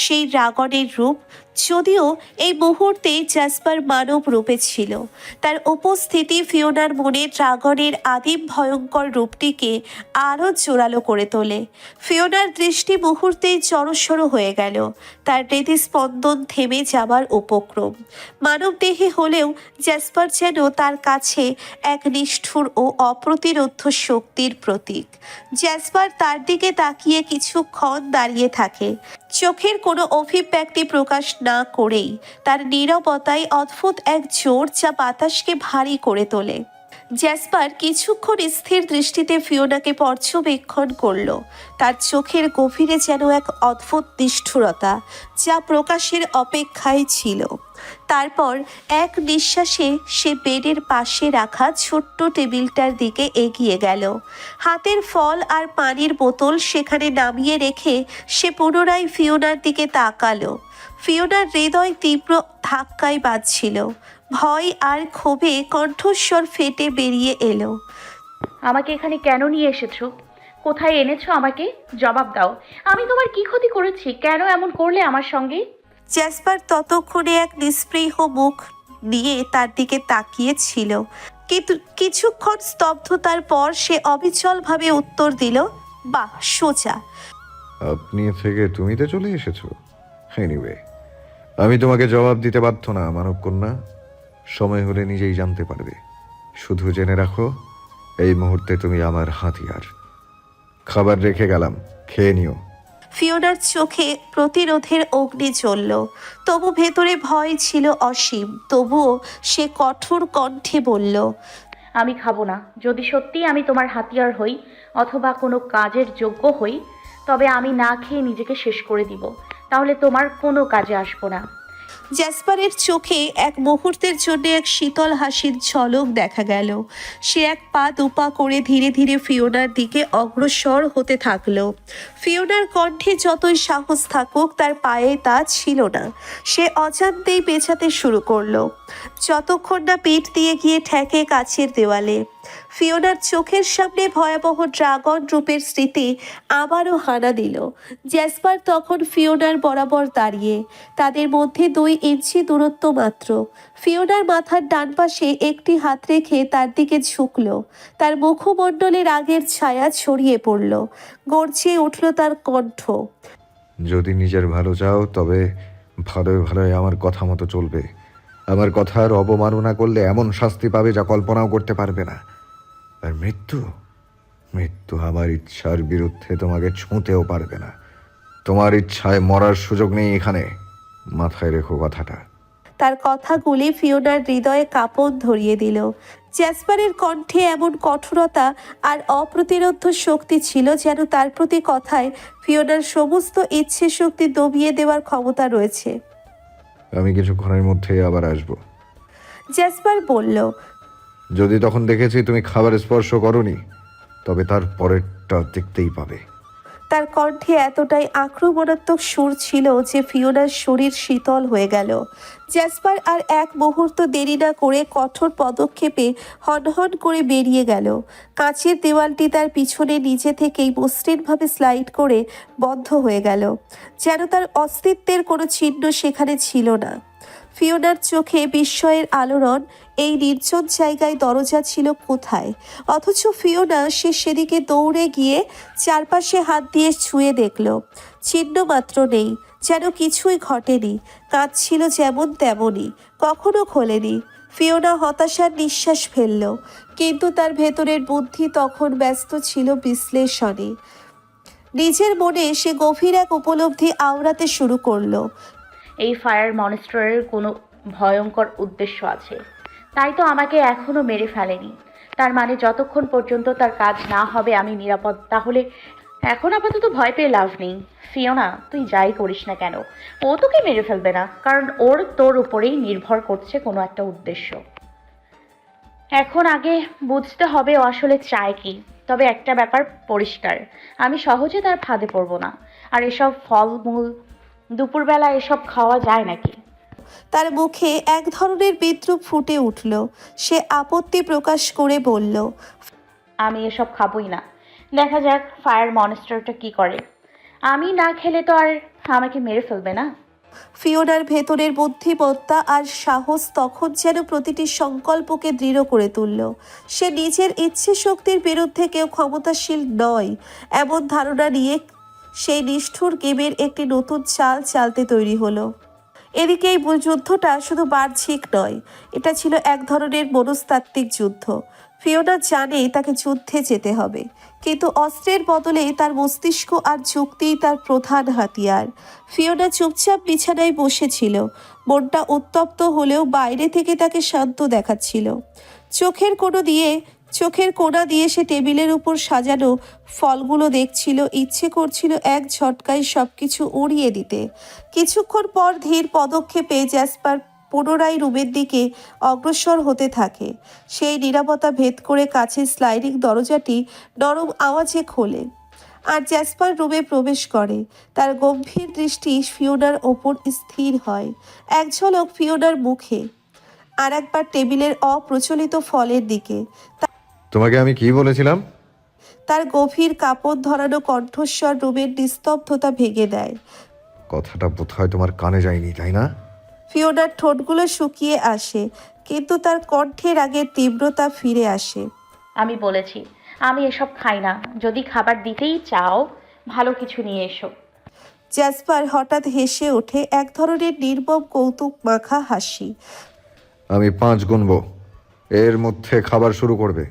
সেই ড্রাগনের রূপ। যদিও এই মুহূর্তে জ্যাসপার মানব রূপে ছিল, তার উপস্থিতি ফিওনার মনে ড্রাগনের আদিম ভয়ঙ্কর রূপটিকে আরও জোরালো করে তোলে। ফিওনার দৃষ্টি মুহূর্তেই জড়সড় হয়ে গেল, তার হৃদস্পন্দন থেমে যাবার উপক্রম। মানবদেহে হলেও জ্যাসপার যেন তার কাছে এক নিষ্ঠুর ও অপ্রতিরোধ্য শক্তির প্রতীক। জ্যাসপার তার দিকে তাকিয়ে কিছুক্ষণ দাঁড়িয়ে থাকে, চোখের কোনো অভিব্যক্তি প্রকাশ না করেই। তার নীরবতায় অদ্ভুত এক জোর, যা বাতাসকে ভারী করে তোলে। জ্যাসপার কিছুক্ষণ স্থির দৃষ্টিতে ফিওনাকে পর্যবেক্ষণ করল। তার চোখের গভীরে যেন এক অদ্ভুত নিষ্ঠুরতা, যা প্রকাশের অপেক্ষায় ছিল। তারপর এক নিঃশ্বাসে সে বেডের পাশে রাখা ছোট্ট টেবিলটার দিকে এগিয়ে গেল। হাতের ফল আর পানির বোতল সেখানে নামিয়ে রেখে সে পুনরায় ফিওনার দিকে তাকালো। ফিওনার হৃদয় তীব্র ধাক্কায় বাজছিল। ভয় আর ক্ষোভে কণ্ঠস্বর ফেটে বেরিয়ে এলো। আমাকে এখানে কেন নিয়ে এসেছো? কোথায় এনেছো আমাকে? জবাব দাও। আমি তোমার কি ক্ষতি করেছি? কেন এমন করলে আমার সঙ্গে? জ্যাসপার ততক্ষণে এক নিস্পৃহ মুখ নিয়ে তার দিকে তাকিয়ে ছিল, কিন্তু কিছুক্ষণ স্তব্ধতার পর সে অবিচলভাবে উত্তর দিল, বাহ, সোজা। আপনি থেকে তুমিতে চলে এসেছো। এনিওয়ে, আমি তোমাকে জবাব দিতে বাধ্য না মানব কন্যা। সময় হলে নিজেই জানতে পারবে। শুধু জেনে রাখো, এই মুহূর্তে তুমি আমার হাতিয়ার। খাবার রেখে গেলাম, খেয়ে নিও। ফিওনার চোখে প্রতিরোধের অগ্নি জ্বলল, তবু ভেতরে ভয় ছিল অসীম। তবুও সে কঠোর কণ্ঠে বলল, আমি খাবো না। যদি সত্যি আমি তোমার হাতিয়ার হই অথবা কোনো কাজের যোগ্য হই, তবে আমি না খেয়ে নিজেকে শেষ করে দিব। তাহলে তোমার কোনো কাজে আসবো না। জ্যাসপারের চোখে এক মুহূর্তের জন্য এক শীতল হাসির ঝলক দেখা গেল। সে এক পা দুপা করে ধীরে ধীরে ফিওনার দিকে অগ্রসর হতে থাকলো। ফিওনার কণ্ঠে যতই সাহস থাকুক, তার পায়ে তা ছিল না। সে অজান্তেই পেছাতে শুরু করলো, যতক্ষণ না পিঠ দিয়ে গিয়ে ঠেকে কাছের দেওয়ালে। ফিওনার চোখের সামনে ভয়াবহ ড্রাগন রূপের স্মৃতি আবারও হানা দিল। জ্যাসপার তখন ফিওনার বরাবর দাঁড়িয়ে, তাদের মধ্যে 2 ইঞ্চি দূরত্ব মাত্র। ফিওনার মাথার ডান পাশে একটি হাত রেখে তার দিকে ঝুঁকল। তার মুখমণ্ডলে রাগের ছায়া ছড়িয়ে পড়ল। গর্জিয়ে উঠল তার কণ্ঠ। যদি নিজের ভালো চাও তবে ভালোই ভালোই আমার কথা মতো চলবে। আমার কথার অবমাননা করলে এমন শাস্তি পাবে যা কল্পনাও করতে পারবে না। আর মৃত্যু মৃত্যু আমার ইচ্ছার বিরুদ্ধে তোমাকে ছুঁতেও পারবে না। তোমার ইচ্ছায় মরার সুযোগ নেই এখানে, মাথায় রেখো কথাটা। তার কথাগুলি ফিওনার হৃদয়ে কাঁপন ধরিয়ে দিল। জ্যাসপারের কণ্ঠে এমন কঠোরতা আর অপ্রতিরোধ্য শক্তি ছিল যেন তার প্রতি কথায় ফিওনার সমস্ত ইচ্ছে শক্তি দমিয়ে দেওয়ার ক্ষমতা রয়েছে। আমি কিছুক্ষণের মধ্যেই আবার আসব। জ্যাসপার বলল, যদি তখন দেখেছি তুমি খাবার স্পর্শ করনি, তবে তার পরেরটা দেখতেই পাবে। তার কণ্ঠে এতটাই আক্রমণাত্মক সুর ছিল যে ফিওনার শরীর শীতল হয়ে গেল। জ্যাসপার আর এক মুহূর্ত দেরি না করে কঠোর পদক্ষেপে হনহন করে বেরিয়ে গেল। কাঁচের দেওয়ালটি তার পিছনে নিজে থেকেই মসৃণভাবে স্লাইড করে বন্ধ হয়ে গেল, যেন তার অস্তিত্বের কোনো চিহ্ন সেখানে ছিল না। ফিওনার চোখে বিস্ময়ের আলোড়ন। এই নির্জন জায়গায় দরজা ছিল কোথায়? অথচ ফিওনা সেদিকে দৌড়ে গিয়ে চারপাশে হাত দিয়ে ছুঁয়ে দেখল, চিহ্ন মাত্র নেই, যেন কিছুই ঘটেনি। কাঁচ ছিল যেমন তেমনই, কখনো খোলেনি। ফিওনা হতাশার নিঃশ্বাস ফেলল, কিন্তু তার ভেতরের বুদ্ধি তখন ব্যস্ত ছিল বিশ্লেষণে। নিজের মনে সে গভীর এক উপলব্ধি আওড়াতে শুরু করলো। এই ফায়ার মনস্টারের কোনো ভয়ঙ্কর উদ্দেশ্য আছে, তাই তো আমাকে এখনো মেরে ফেলেনি। তার মানে যতক্ষণ পর্যন্ত তার কাজ না হবে আমি নিরাপদ। তাহলে এখন আপাতত ভয় পেয়ে লাভ নেই। ফিওনা, তুই যাই করিস না কেন, ও তোকে মেরে ফেলবে না, কারণ ওর তোর উপরেই নির্ভর করছে কোনো একটা উদ্দেশ্য। এখন আগে বুঝতে হবে ও আসলে চায় কি। তবে একটা ব্যাপার পরিষ্কার, আমি সহজে তার ফাঁদে পড়ব না। আর এসব ফলমূল দুপুরবেলা এসব খাওয়া যায় নাকি? তার মুখে এক ধরনের বিদ্রুপ ফুটে উঠল। সে আপত্তি প্রকাশ করে বলল, আমি এসব খাবই না। দেখা যাক ফায়ার মনস্টারটা কি করে। আমি না খেলে তো আর আমাকে মেরে ফেলবে না। ফিওনার ভেতরের বুদ্ধিমত্তা আর সাহস তখন যেন প্রতিটি সংকল্পকে দৃঢ় করে তুলল। সে নিজের ইচ্ছে শক্তির বিরুদ্ধে কেউ ক্ষমতাশীল নয়, এমন ধারণা নিয়ে সেই নিষ্ঠুর গেমের একটি নতুন চাল চালতে তৈরি হলো। এদিকে এই যুদ্ধটা শুধু বাহ্যিক নয়, এটা ছিল এক ধরনের মনস্তাত্ত্বিক যুদ্ধ। ফিওনা জানে তাকে যুদ্ধে যেতে হবে, কিন্তু অস্ত্রের বদলে তার মস্তিষ্ক আর যুক্তিই তার প্রধান হাতিয়ার। ফিওনা চুপচাপ বিছানায় বসেছিল, মনটা উত্তপ্ত হলেও বাইরে থেকে তাকে শান্ত দেখাচ্ছিল। চোখের কোণা দিয়ে সে টেবিলের উপর সাজানো ফলগুলো দেখছিল, ইচ্ছে করছিল এক ঝটকায় সবকিছু উড়িয়ে দিতে। কিছুক্ষণ পর ধীর পদক্ষেপে জ্যাসপার পুনরায় রুমের দিকে অগ্রসর হতে থাকে। সেই নীরবতা ভেদ করে কাছের স্লাইডিং দরজাটি নরম আওয়াজে খোলে, আর জ্যাসপার রুমে প্রবেশ করে। তার গম্ভীর দৃষ্টি ফিওনার ওপর স্থির হয়। এক ঝলক ফিওনার মুখে, আর একবার টেবিলের অপ্রচলিত ফলের দিকে। তোমাকে আমি কি বলেছিলাম? তার গভীর কাপড় ধরানো কণ্ঠস্বর রুমের নিস্তব্ধতা ভেঙে দেয়। কথাটা বোধহয় তোমার কানে যায়নি, তাই না? ফিওনার ঠোঁটগুলো শুকিয়ে আসে, কিন্তু তার কণ্ঠের আগের তীব্রতা ফিরে আসে। আমি বলেছি আমি এসব খাই না। যদি খাবার দিতেই চাও ভালো কিছু নিয়ে এসো। জ্যাসপার হঠাৎ হেসে ওঠে, এক ধরনের নির্মম কৌতুক মাখা হাসি। আমি 5 গুনব, এর মধ্যে খাবার শুরু করবে।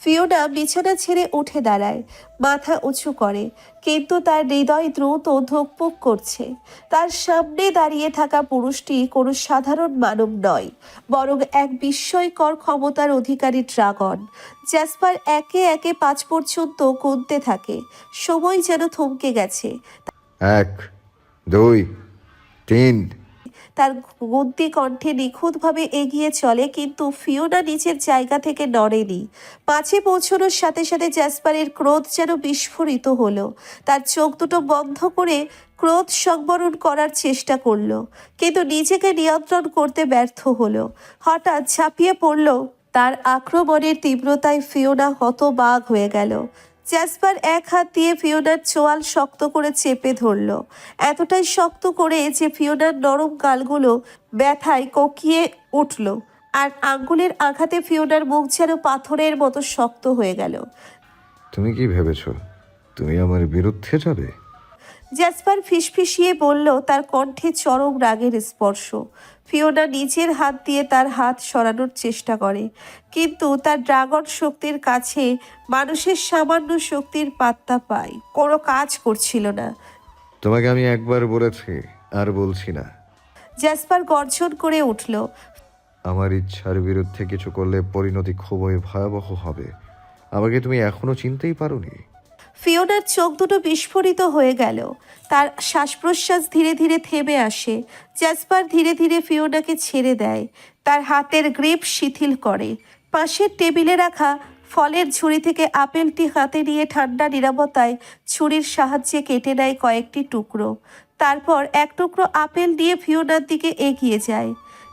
ফিওনা বিছানা ছেড়ে উঠে দাঁড়ায়, মাথা উঁচু করে, কিন্তু তার হৃদয় দ্রুত ধুকপুক করছে। তার সামনে দাঁড়িয়ে থাকা পুরুষটি কোনো সাধারণ মানব নয়, বরং এক বিস্ময়কর ক্ষমতার অধিকারী ড্রাগন। জ্যাসপার একে একে 5 পর্যন্ত গুনতে থাকে। সময় যেন থমকে গেছে। 1, 2, 3। তার গদ্যি কণ্ঠে নিখুঁতভাবে এগিয়ে চলে, কিন্তু ফিওনা নিচের জায়গা থেকে নড়েনি। 5-এ পৌঁছানোর সাথে সাথে জ্যাসপারের ক্রোধ যেন বিস্ফোরিত হলো। তার চোখ দুটো বন্ধ করে ক্রোধ সংবরণ করার চেষ্টা করলো, কিন্তু নিজেকে নিয়ন্ত্রণ করতে ব্যর্থ হলো। হঠাৎ ঝাঁপিয়ে পড়ল। তার আক্রমণের তীব্রতায় ফিওনা হতবাক হয়ে গেল। জ্যাসপার এক হাত দিয়ে ফিওনার চোয়াল শক্ত করে চেপে ধরল, এতটাই শক্ত করে যে ফিওনার নরম গালগুলো ব্যথায় কোকিয়ে উঠল, আর আঙ্গুলের আঘাতে ফিওনার মুখ যেন পাথরের মতো শক্ত হয়ে গেল। তুমি কি ভেবেছ তুমি আমার বিরুদ্ধে যাবে? জ্যাসপার ফিসফিসিয়ে বলল, তার কণ্ঠে চরম রাগের স্পর্শ। ফিওনা নিজের হাত দিয়ে তার হাত সরানোর চেষ্টা করে, কিন্তু তার ড্রাগন শক্তির কাছে মানুষের সামান্য শক্তির পাত্তা পায় কোনো কাজ করছিল না। তোমাকে আমি একবার বলেছি, আর বলছি না। জ্যাসপার গর্জন করে উঠল। আমার ইচ্ছার বিরুদ্ধে কিছু করলে পরিণতি খুবই ভয়াবহ হবে। আমাকে তুমি এখনো চিনতেই পারোনি। ফিওনার চোখ দুটো বিস্ফোরিত হয়ে গেল, তার শ্বাস প্রশ্বাস ধীরে ধীরে থেমে আসে। জ্যাসপার ধীরে ধীরে ফিওনাকে ছেড়ে দেয়, তার হাতের গ্রিপ শিথিল করে। পাশের টেবিলে রাখা ফলের ঝুড়ি থেকে আপেলটি হাতে নিয়ে ঠান্ডা নীরবতায় ছুরির সাহায্যে কেটে নেয় কয়েকটি টুকরো। তারপর এক টুকরো আপেল নিয়ে ফিওনার দিকে এগিয়ে যায়।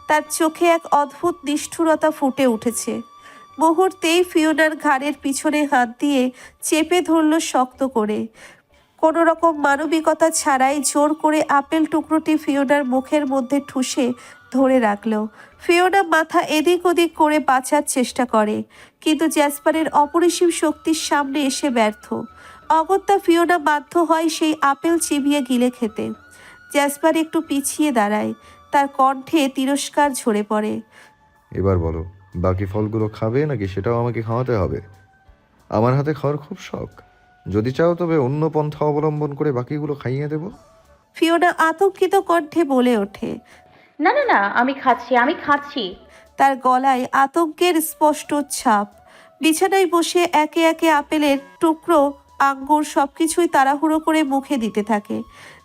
তার চোখে এক অদ্ভুত নিষ্ঠুরতা ফুটে উঠেছে। মুহূর্তেই ফিওনার ঘাড়ের পিছনে হাত দিয়ে চেপে ধরল শক্ত করে। কোনো রকম মানবিকতা ছাড়াই জোর করে আপেল টুকরোটি ফিওনার মুখের মধ্যে ঠুসে ধরে রাখল। ফিওনা মাথা এদিক ওদিক করে বাঁচার চেষ্টা করে, কিন্তু জ্যাসপারের অপরিসীম শক্তির সামনে এসে ব্যর্থ। অগত্যা ফিওনা বাধ্য হয় সেই আপেল চিবিয়ে গিলে খেতে। জ্যাসপার একটু পিছিয়ে দাঁড়ায়, তার কণ্ঠে তিরস্কার ঝরে পড়ে। এবার বলো, বাকি ফলগুলো খাবে নাকি সেটাও আমাকে খাওয়াতে হবে? আমার হাতে খাওয়ার খুব শখ। যদি চাও তবে অন্য পন্থা অবলম্বন করে বাকিগুলো খাইয়ে দেব। ফিওনা আতঙ্কিত কণ্ঠে বলে ওঠে। না না না, আমি খাচ্ছি। তার গলায় আতঙ্কের স্পষ্ট ছাপ। বিছানায় বসে একে একে আপেলের টুকরো, আঙ্গুর সবকিছুই তাড়াহুড়ো করে মুখে দিতে থাকে,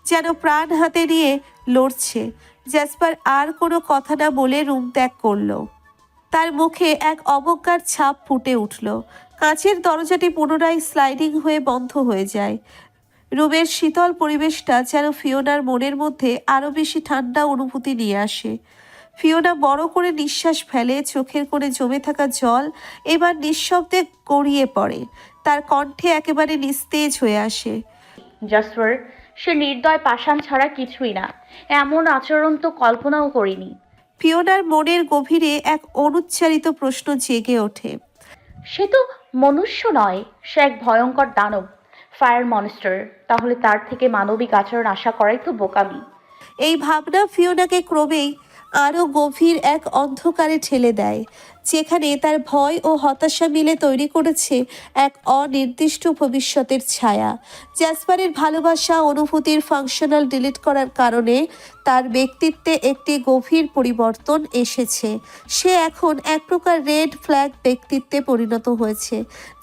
যেন প্রাণ হাতে নিয়ে লড়ছে। জ্যাসপার আর কোনো কথা না বলে রুম ত্যাগ করলো। তার মুখে এক অবজ্ঞার ছাপ ফুটে উঠল। কাঁচের দরজাটি পুনরায় স্লাইডিং হয়ে বন্ধ হয়ে যায়। রুমের শীতল পরিবেশটা যেন ফিওনার মনের মধ্যে আরও বেশি ঠান্ডা অনুভূতি নিয়ে আসে। ফিওনা বড় করে নিঃশ্বাস ফেলে, চোখের কোণে জমে থাকা জল এবার নিঃশব্দে গড়িয়ে পড়ে, তার কণ্ঠে একেবারে নিস্তেজ হয়ে আসে। জাসপার, সে নির্দয় পাষাণ ছাড়া কিছুই না। এমন আচরণ তো কল্পনাও করিনি। ফিওনার মনের গভীরে এক অনুচ্চারিত প্রশ্ন জেগে ওঠে। সে তো মনুষ্য নয়, সে এক ভয়ঙ্কর দানব, ফায়ার মনস্টার। তাহলে তার থেকে মানবিক আচরণ আশা করাই তো বোকামি। এই ভাবনা ফিওনাকে ক্রমেই আরও গভীর এক অন্ধকারে ঠেলে দেয়, যেখানে তার ভয় ও হতাশা মিলে তৈরি করেছে এক অনির্দিষ্ট ভবিষ্যতের ছায়া। জ্যাসপারের ভালোবাসা অনুভূতির ফাংশনাল ডিলিট করার কারণে তার ব্যক্তিত্বে একটি গভীর পরিবর্তন এসেছে। সে এখন এক প্রকার রেড ফ্ল্যাগ ব্যক্তিত্বে পরিণত হয়েছে,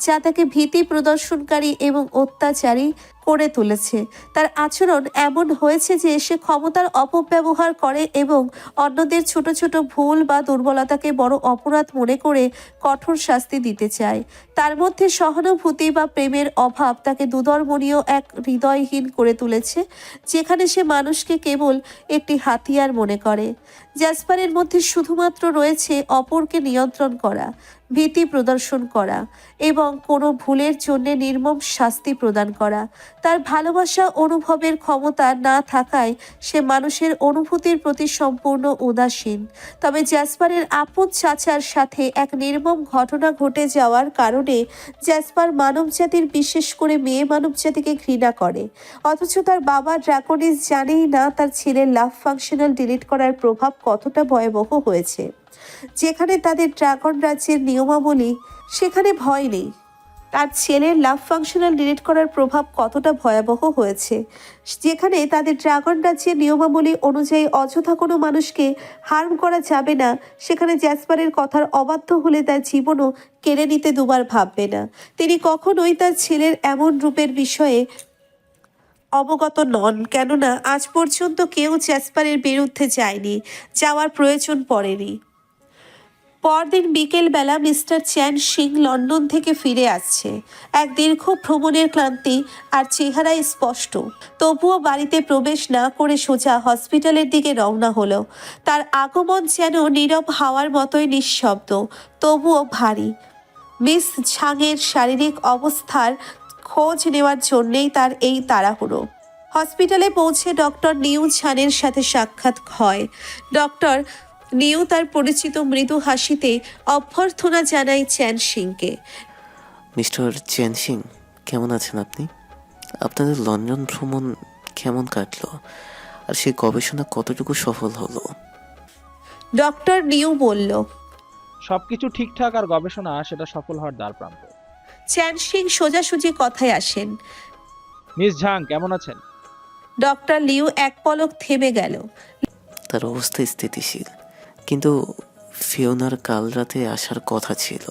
যা তাকে ভীতি প্রদর্শনকারী এবং অত্যাচারী করে তুলেছে। তার আচরণ এমন হয়েছে যে সে ক্ষমতার অপব্যবহার করে এবং অন্যদের ছোট ছোট ভুল বা দুর্বলতাকে বড় অপরাধ মনে করে কঠোর শাস্তি দিতে চায়। তার মধ্যে সহানুভূতি বা প্রেমের অভাব তাকে দুধর্মনীয় এক হৃদয়হীন করে তুলেছে, যেখানে সে মানুষকে কেবল একটি হাতিয়ার মনে করে। জ্যাসপারের মধ্যে শুধুমাত্র রয়েছে অপরকে নিয়ন্ত্রণ করা, ভীতি প্রদর্শন করা এবং কোনো ভুলের জন্য নির্মম শাস্তি প্রদান করা। তার ভালোবাসা অনুভবের ক্ষমতা না থাকায় সে মানুষের অনুভূতির প্রতি সম্পূর্ণ উদাসীন। তবে জ্যাসপারের আপন চাচার সাথে এক নির্মম ঘটনা ঘটে যাওয়ার কারণে জ্যাসপার মানবজাতির, বিশেষ করে মেয়ে মানবজাতিকে ঘৃণা করে। অথচ তার বাবা ড্রাকনিস জানেই না তার ছেলের লাভ ফাংশনাল ডিলিট করার প্রভাব কতটা ভয়াবহ হয়েছে। যেখানে তাদের ড্রাগন রাজ্যের নিয়মাবলী, সেখানে ভয় নেই। তার ছেলের লাভ ফাংশনাল ডিলিট করার প্রভাব কতটা ভয়াবহ হয়েছে, যেখানে তাদের ড্রাগন রাজ্যের নিয়মাবলী অনুযায়ী অযথা কোনো মানুষকে হার্ম করা যাবে না, সেখানে জ্যাসপারের কথার অবাধ্য হলে তার জীবনও কেড়ে নিতে দুবার ভাববে না। তিনি কখনোই তার ছেলের এমন রূপের বিষয়ে অবগত নন, কেননা আজ পর্যন্ত কেউ জ্যাসপারের বিরুদ্ধে যায়নি, যাওয়ার প্রয়োজন পড়েনি। পরদিন বিকেলবেলা মিস্টার চ্যান সিং লন্ডন থেকে ফিরে আসছে। এক দীর্ঘ ভ্রমণের ক্লান্তি আর চেহারায় স্পষ্ট, তবুও বাড়িতে প্রবেশ না করে সোজা হসপিটালের দিকে রওনা হলো। তার আগমন যেন নীরব হাওয়ার মতোই নিঃশব্দ, তবুও ভারী। মিস ঝাংয়ের শারীরিক অবস্থার খোঁজ নেওয়ার জন্যেই তার এই তাড়াহুড়ো। হসপিটালে পৌঁছে ডক্টর নিউ ছানের সাথে সাক্ষাৎ হয়। ডক্টর নিউ তার পরিচিত মৃদু হাসিতে অভ্যর্থনা জানায় চ্যান সিংকে। মিস্টার চেন সিং, কেমন আছেন আপনি? আপনাদের লন্ডন ভ্রমণ কেমন কাটলো? আর সেই গবেষণা কতটুকু সফল হলো? ডক্টর নিউ বলল। সবকিছু ঠিকঠাক, আর গবেষণা সেটা সফল হওয়ার দ্বারপ্রান্তে। চ্যান সিং সোজাসুজি কথায় আসেন। মিস ঝাং কেমন আছেন? ডক্টর লিউ এক পলক থেমে গেল। তার অবস্থা স্থিতিশীল, কিন্তু ফিওনার কাল রাতে আসার কথা ছিল।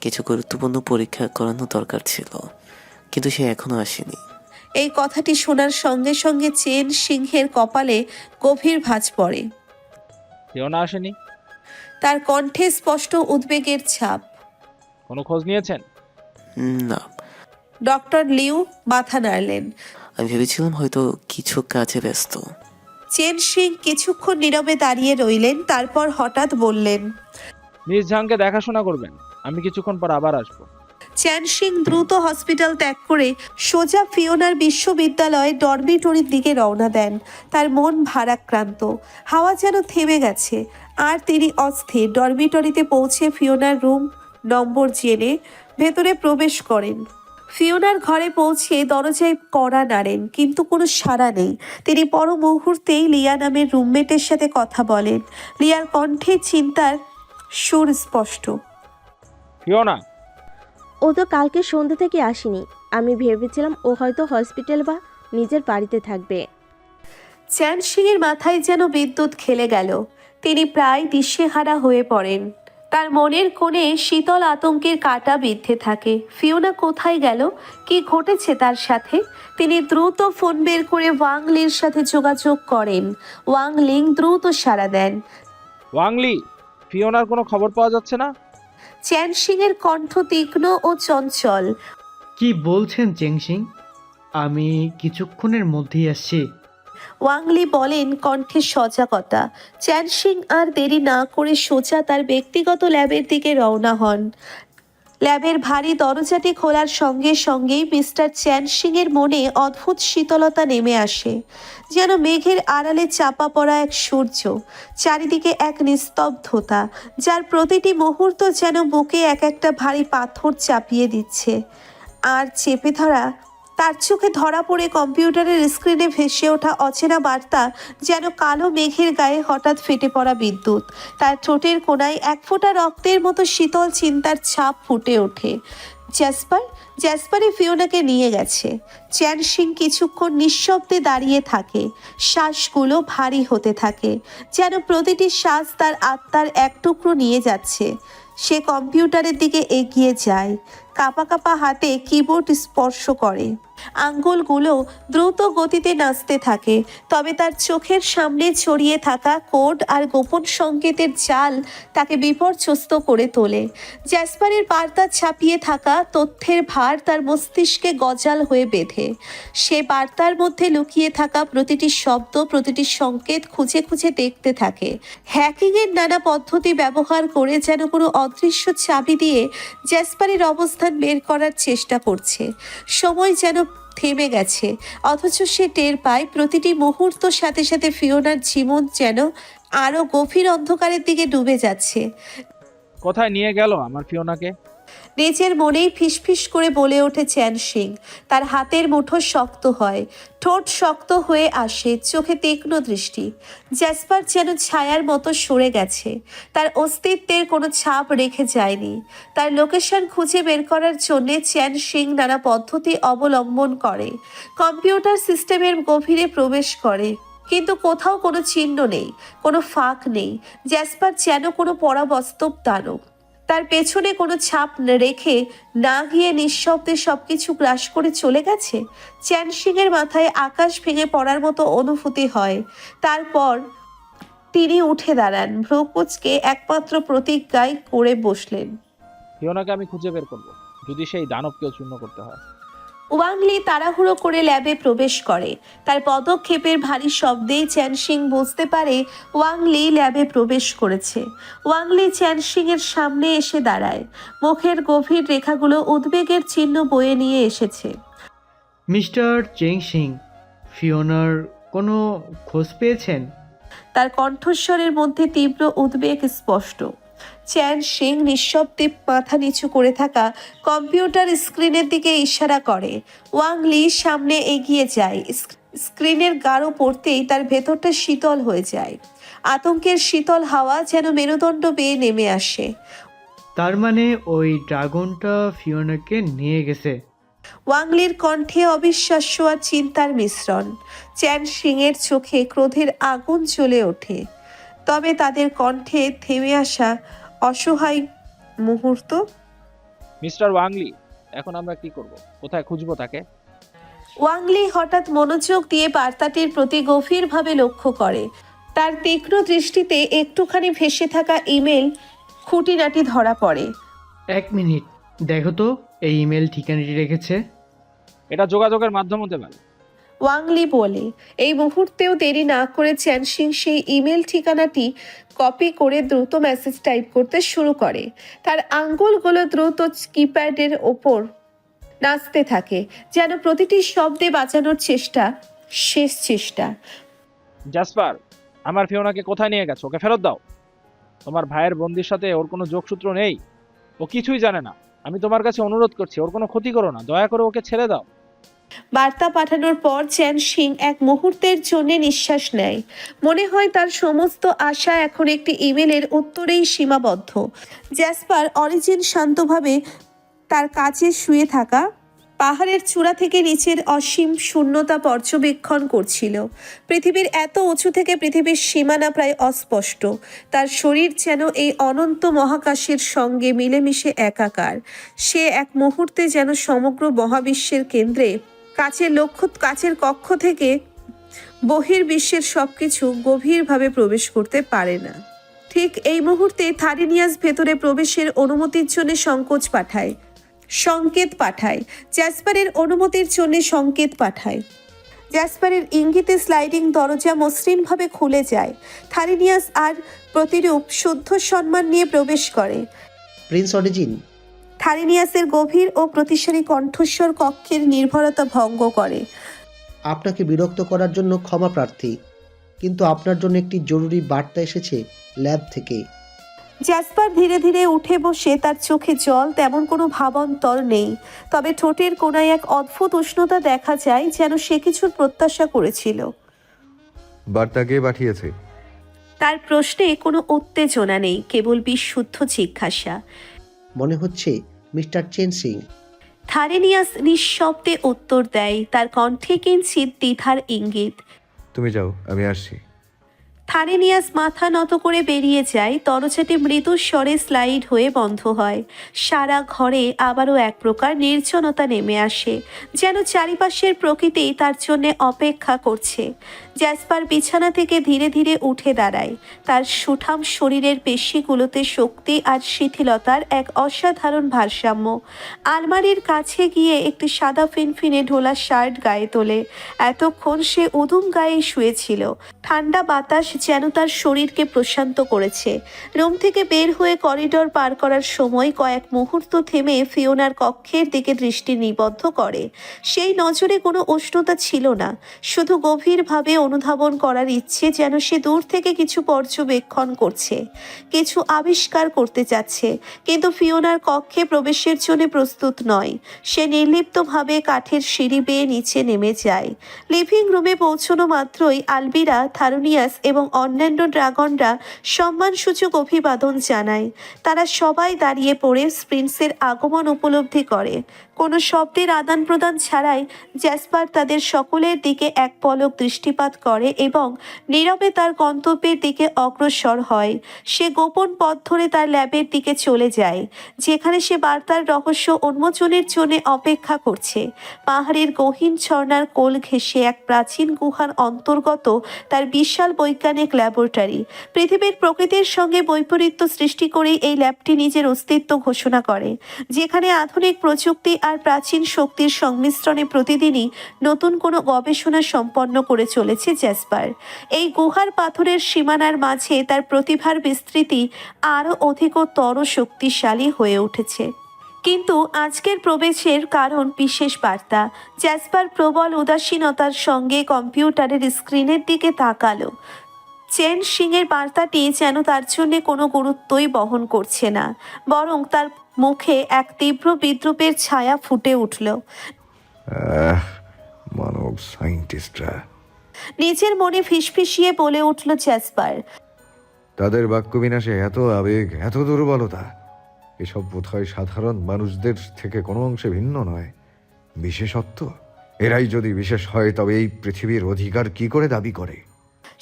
কিছু গুরুত্বপূর্ণ পরীক্ষা করানো দরকার ছিল, কিন্তু সে এখনো আসেনি। এই কথাটি শোনার সঙ্গে সঙ্গে চেন সিংহের কপালে গভীর ভাঁজ পড়ে। ফিওনা আসেনি? তার কণ্ঠে স্পষ্ট উদ্বেগের ছাপ। কোনো খোঁজ নিয়েছেন? না, ডক্টর লিউ মাথা নাড়লেন। আমি ভেবেছিলাম হয়তো কিছু কাজে ব্যস্ত। চেন সিং কিছুক্ষণ নীরবে দাঁড়িয়ে রইলেন, তারপর হঠাৎ বললেন। মিস ঝাংকে দেখাশোনা করবেন, আমি কিছুক্ষণ পর আবার আসবো। চ্যান সিং দ্রুত হসপিটাল ত্যাগ করে সোজা ফিওনার বিশ্ববিদ্যালয় ডরমিটরির দিকে রওনা দেন। তার মন ভারাক্রান্ত, হাওয়া যেন থেমে গেছে, আর তিনি অস্থির। ডরমিটরিতে পৌঁছে ফিওনার রুম নম্বর জেনে ভেতরে প্রবেশ করেন। ফিওনার ঘরে পৌঁছে দরজায় কড়া নাড়েন, কিন্তু কোনো সাড়া নেই। তিনি পর মুহূর্তেই লিয়া নামের রুমমেটের সাথে কথা বলেন। লিয়ার কণ্ঠে চিন্তার সুর স্পষ্ট। ফিওনা? ও তো কালকে সন্ধ্যা থেকে আসেনি। আমি ভেবেছিলাম ও হয়তো হসপিটাল বা নিজের বাড়িতে থাকবে। চ্যান সিংয়ের মাথায় যেন বিদ্যুৎ খেলে গেল। তিনি প্রায় দিশেহারা হয়ে পড়েন। তার মনের কোণে শীতল আতঙ্কের কাঁটা বিঁধতে থাকে। ফিওনা কোথায় গেল? কি ঘটেছে তার সাথে? তিনি দ্রুত ফোন বের করে ওয়াং লির সাথে যোগাযোগ করেন। ওয়াং লিং দ্রুত সাড়া দেন। ওয়াংলি, ফিওনার কোনো খবর পাওয়া যাচ্ছে না? চ্যান সিংয়ের কণ্ঠ তীক্ষ্ণ ও চঞ্চল। কি বলছেন চেংসিং? আমি কিছুক্ষণের মধ্যেই আসছি। ওয়াংলি বলেন কণ্ঠে সজাগতা। চ্যান সিং আর দেরি না করে সোজা তার ব্যক্তিগত ল্যাবের দিকে রওনা হন। ল্যাবের ভারী দরজাটি খোলার সঙ্গে সঙ্গেই মিস্টার চ্যান সিংয়ের মনে অদ্ভুত শীতলতা নেমে আসে, যেন মেঘের আড়ালে চাপা পড়া এক সূর্য। চারিদিকে এক নিস্তব্ধতা, যার প্রতিটি মুহূর্ত যেন বুকে এক একটা ভারী পাথর চাপিয়ে দিচ্ছে। আর চেপে ধরা তার চোখে ধরা পড়ে কম্পিউটারের স্ক্রিনে ভেসে ওঠা অচেনা বার্তা, যেন কালো মেঘের গায়ে হঠাৎ ফেটে পড়া বিদ্যুৎ। তার ঠোঁটের কোণায় এক ফোঁটা রক্তের মতো শীতল চিন্তার ছাপ ফুটে ওঠে। জ্যাসপারে ফিওনাকে নিয়ে গেছে। চ্যান সিং কিছুক্ষণ নিঃশব্দে দাঁড়িয়ে থাকে। শ্বাসগুলো ভারী হতে থাকে, যেন প্রতিটি শ্বাস তার আত্মার এক টুকরো নিয়ে যাচ্ছে। সে কম্পিউটারের দিকে এগিয়ে যায়, কাঁপা কাঁপা হাতে কিবোর্ড স্পর্শ করে। আঙ্গুলগুলো দ্রুত গতিতে নাচতে থাকে, তবে তার চোখের সামনে ছড়িয়ে থাকা কোড আর গোপন সংকেতের জাল তাকে বিপর্যস্ত করে তোলে। জ্যাসপারের বার্তা ছাপিয়ে থাকা তথ্যের ভার তার মস্তিষ্কে গজাল হয়ে বেঁধে। সে বার্তার মধ্যে লুকিয়ে থাকা প্রতিটি শব্দ, প্রতিটি সংকেত খুঁজে খুঁজে দেখতে থাকে। হ্যাকিংয়ের নানা পদ্ধতি ব্যবহার করে যেন কোনো অদৃশ্য চাবি দিয়ে জ্যাসপারের অবস্থান বের করার চেষ্টা করছে। সময় যেন থেমে গেছে, অথচ সে টের পায় প্রতিটি মুহূর্ত সাথে সাথে ফিওনার জীবন যেন আরো গভীর অন্ধকারের দিকে ডুবে যাচ্ছে। কোথায় নিয়ে গেল আমার ফিওনাকে? নিজের মনেই ফিসফিস করে বলে ওঠে চ্যান সিং। তার হাতের মুঠো শক্ত হয়, ঠোঁট শক্ত হয়ে আসে, চোখে তীক্ষ্ণ দৃষ্টি। জ্যাসপার যেন ছায়ার মতো সরে গেছে, তার অস্তিত্বের কোনো ছাপ রেখে যায়নি। তার লোকেশন খুঁজে বের করার জন্য চ্যান সিং নানা পদ্ধতি অবলম্বন করে। কম্পিউটার সিস্টেমের গভীরে প্রবেশ করে, কিন্তু কোথাও কোনো চিহ্ন নেই, কোনো ফাঁক নেই। জ্যাসপার যেন কোনো পরাবাস্তব দানব, তার পেছনে কোনো ছাপ রেখে না গিয়ে নিঃশব্দে সবকিছু গ্রাস করে চলে গেছে। চ্যান সিংয়ের মাথায় আকাশ ভেঙে পড়ার মতো অনুভূতি হয়। তারপর তিনি উঠে দাঁড়ান, ভ্রুকুচকে একমাত্র প্রতিজ্ঞায় করে বসলেন। ফিওনাকে আমি খুঁজে বের করব, যদি সেই দানবকেও চূর্ণ করতে হয়। ওয়াংলি তাড়াহুড়ো করে ল্যাবে প্রবেশ করে। তার পদক্ষেপের ভারী শব্দেই চ্যানসিং বুঝতে পারে ওয়াংলি ল্যাবে প্রবেশ করেছে। ওয়াংলি চ্যানসিং এর সামনে এসে দাঁড়ায়। মুখের গভীর রেখাগুলো উদ্বেগের চিহ্ন বয়ে নিয়ে এসেছে। মিস্টার চেং সিং, ফিওনার কোনো খোঁজ পেয়েছেন? তার কণ্ঠস্বরের মধ্যে তীব্র উদ্বেগ স্পষ্ট। চ্যান সিং নিঃশব্দে মাথা নিচু করে থাকা কম্পিউটার স্ক্রিনের দিকে ইশারা করে। ওয়াংলি সামনে এগিয়ে যায়। স্ক্রিনের গাঢ় পড়তেই তার ভেতরটা শীতল হয়ে যায়। আতঙ্কের শীতল হাওয়া যেন মেরুদণ্ড বেয়ে নেমে আসে। তার মানে ওই ড্রাগনটা ফিওনাকে নিয়ে গেছে। ওয়াংলির কণ্ঠে অবিশ্বাস্য আর চিন্তার মিশ্রণ। চ্যান সিং এর চোখে ক্রোধের আগুন জ্বলে ওঠে, তবে তাদের কণ্ঠে থেমে আসা অসহায় মুহূর্ত। মিস্টার ওয়াংলি, এখন আমরা কি করব? কোথায় খুঁজবো তাকে? ওয়াংলি হঠাৎ মনোযোগ দিয়ে বার্তাটির প্রতি গভীরভাবে লক্ষ্য করে। তার তীক্ষ্ণ দৃষ্টিতে একটুখানি ভেসে থাকা ইমেল খুঁটিনাটি ধরা পড়ে। 1 মিনিট, দেখো তো এই ইমেল ঠিকানাটি রেখেছে। এটা যোগাযোগের মাধ্যম হতে পারে। ওয়াংলি বলে। এই মুহূর্তেও দেরি না করে চ্যানসিং সেই ইমেল ঠিকানাটি কপি করে দ্রুত মেসেজ টাইপ করতে শুরু করে। তার আঙ্গুলগুলো দ্রুত কিপ্যাডের ওপর নাচতে থাকে, যেন প্রতিটি শব্দে বাঁচানোর চেষ্টা, শেষ চেষ্টা। জাসপার, আমার ফিওনাকে কোথায় নিয়ে গেছো? ওকে ফেরত দাও। তোমার ভাইয়ের বন্দির সাথে ওর কোনো যোগসূত্র নেই। ও কিছুই জানে না। আমি তোমার কাছে অনুরোধ করছি, ওর কোনো ক্ষতি করো না। দয়া করে ওকে ছেড়ে দাও। বার্তা পাঠানোর পর চ্যান সিং এক মুহূর্তের জন্য নিঃশ্বাস নেয়। মনে হয় তার সমস্ত আশা এখন একটি ইমেলের উত্তরেই সীমাবদ্ধ। জ্যাসপার অরিজিন শান্তভাবে তার কাছে শুয়ে থাকা পাহাড়ের চূড়া থেকে নিচের অসীম শূন্যতা পর্যবেক্ষণ করছিল। পৃথিবীর এত উঁচু থেকে পৃথিবীর সীমানা প্রায় অস্পষ্ট। তার শরীর যেন এই অনন্ত মহাকাশের সঙ্গে মিলেমিশে একাকার। সে এক মুহূর্তে যেন সমগ্র মহাবিশ্বের কেন্দ্রে কাচের কক্ষ থেকে বহির্বিশ্বের সবকিছু গভীরভাবে প্রবেশ করতে পারে না। ঠিক এই মুহূর্তে থারিনিয়াস ভেতরে প্রবেশের অনুমতির জন্য সংকেত পাঠায়। জ্যাসপারের অনুমতির জন্য সংকেত পাঠায়। জ্যাসপারের ইঙ্গিতে স্লাইডিং দরজা মসৃণভাবে খুলে যায়। থারিনিয়াস আর প্রতিরূপ শুদ্ধ সম্মান নিয়ে প্রবেশ করে। Prince origin. থারিনিয়াসের গভীর ও প্রতিসারী কণ্ঠস্বর কক্ষের নির্ভরতা ভঙ্গ করে। আপনাকে বিরক্ত করার জন্য ক্ষমা প্রার্থী, কিন্তু আপনার জন্য একটি জরুরি বার্তা এসেছে ল্যাব থেকে। জ্যাসপার ধীরে ধীরে উঠে বসে। তার চোখে জল, তেমন কোনো ভাবান্তর নেই, তবে ঠোঁটের কোণায় এক অদ্ভুত উষ্ণতা দেখা যায়, যেন সে কিছুর প্রত্যাশা করেছিল। বার্তা কে পাঠিয়েছে? তার প্রশ্নে কোনো উত্তেজনা নেই, কেবল বিশুদ্ধ জিজ্ঞাসা। মনে হচ্ছে মিস্টার চেন সিং। থারেনিয়াস নিঃশব্দে উত্তর দেয়, তার কণ্ঠে কিঞ্চিত দ্বিধার ইঙ্গিত। তুমি যাও, আমি আসছি। থারেনিয়াস মাথা নত করে বেরিয়ে যায়। দরজাটি মৃদু স্বরে স্লাইড হয়ে বন্ধ হয়। সারা ঘরে আবারও এক প্রকার নির্জনতা নেমে আসে, যেন চারিপাশের প্রকৃতি তার জন্য অপেক্ষা করছে। জ্যাসপার বিছানা থেকে ধীরে ধীরে উঠে দাঁড়ায়। তার সুঠাম শরীরের পেশিগুলোতে শক্তি আর শিথিলতার এক অসাধারণ ভারসাম্য। আলমারির কাছে গিয়ে একটি সাদা ফিনফিনে ঢোলা শার্ট গায়ে তোলে। এতক্ষণ সে উদুম গায়ে শুয়েছিল। ঠান্ডা বাতাস যেন তার শরীরকে প্রশান্ত করেছে। রুম থেকে বের হয়ে করিডোর পার করার সময় কয়েক মুহূর্ত থেমে ফিওনার কক্ষের দিকে দৃষ্টি নিবদ্ধ করে। সেই নজরে কোনো উষ্ণতা ছিল না, শুধু গভীরভাবে অনুধাবন করার ইচ্ছে, যেন সে দূর থেকে কিছু পর্যবেক্ষণ করছে, কিছু আবিষ্কার করতে চাচ্ছে, কিন্তু ফিওনার কক্ষে প্রবেশের জন্য প্রস্তুত নয়। সে নির্লিপ্তভাবে কাঠের সিঁড়ি বেয়ে নিচে নেমে যায়। লিভিং রুমে পৌঁছানো মাত্রই আলবিরা, থারুনিয়াস এবং অন্যান্য ড্রাগনরা সম্মানসূচক অভিবাদন জানায়। তারা সবাই দাঁড়িয়ে পড়ে প্রিন্সের আগমন উপলব্ধি করে। কোনো শব্দের আদান প্রদান ছাড়াই জ্যাসপার তাদের সকলের দিকে এক পলক দৃষ্টিপাত করে এবং নীরবে তার গন্তব্যের দিকে অগ্রসর হয়। সে গোপন পথ ধরে তার ল্যাবের দিকে চলে যায়, যেখানে সে বার্তার রহস্য উন্মোচনের জন্য অপেক্ষা করছে। পাহাড়ের গহীন ঝর্ণার কোল ঘেঁষে এক প্রাচীন গুহার অন্তর্গত তার তার বিশাল বৈজ্ঞানিক ল্যাবরেটরি। পৃথিবীর প্রকৃতির সঙ্গে বৈপরীত্য সৃষ্টি করেই এই ল্যাবটি নিজের অস্তিত্ব ঘোষণা করে, যেখানে আধুনিক প্রযুক্তি আর প্রাচীন শক্তির সংমিশ্রণে প্রতিদিনই নতুন কোনো গবেষণা সম্পন্ন করে চলেছে জ্যাসপার। এই গুহার পাথরের সীমানার মাঝে তার প্রতিভার বিস্তৃতি আরও অধিকতর শক্তিশালী হয়ে উঠেছে। কিন্তু আজকের প্রবেশের কারণ বিশেষ বার্তা। জ্যাসপার প্রবল উদাসীনতার সঙ্গে কম্পিউটারের স্ক্রিনের দিকে তাকালো। চেন সিংয়ের বার্তাটি যেন তার জন্য কোনো গুরুত্বই বহন করছে না, বরং তার মুখে এক তীব্র বিদ্রুপের ছায়া ফুটে উঠল। মানব সায়েন্টিস্টরা, নিজের মনে ফিসফিসিয়ে বলে উঠল জ্যাসপার। তাদের বাক্য বিনাশে এত আবেগ, এত দুর্বলতা, এসব বোধহয় সাধারণ মানুষদের থেকে কোনো অংশে ভিন্ন নয়। বিশেষত্ব, এরাই যদি বিশেষ হয় তবে এই পৃথিবীর অধিকার কি করে দাবি করে?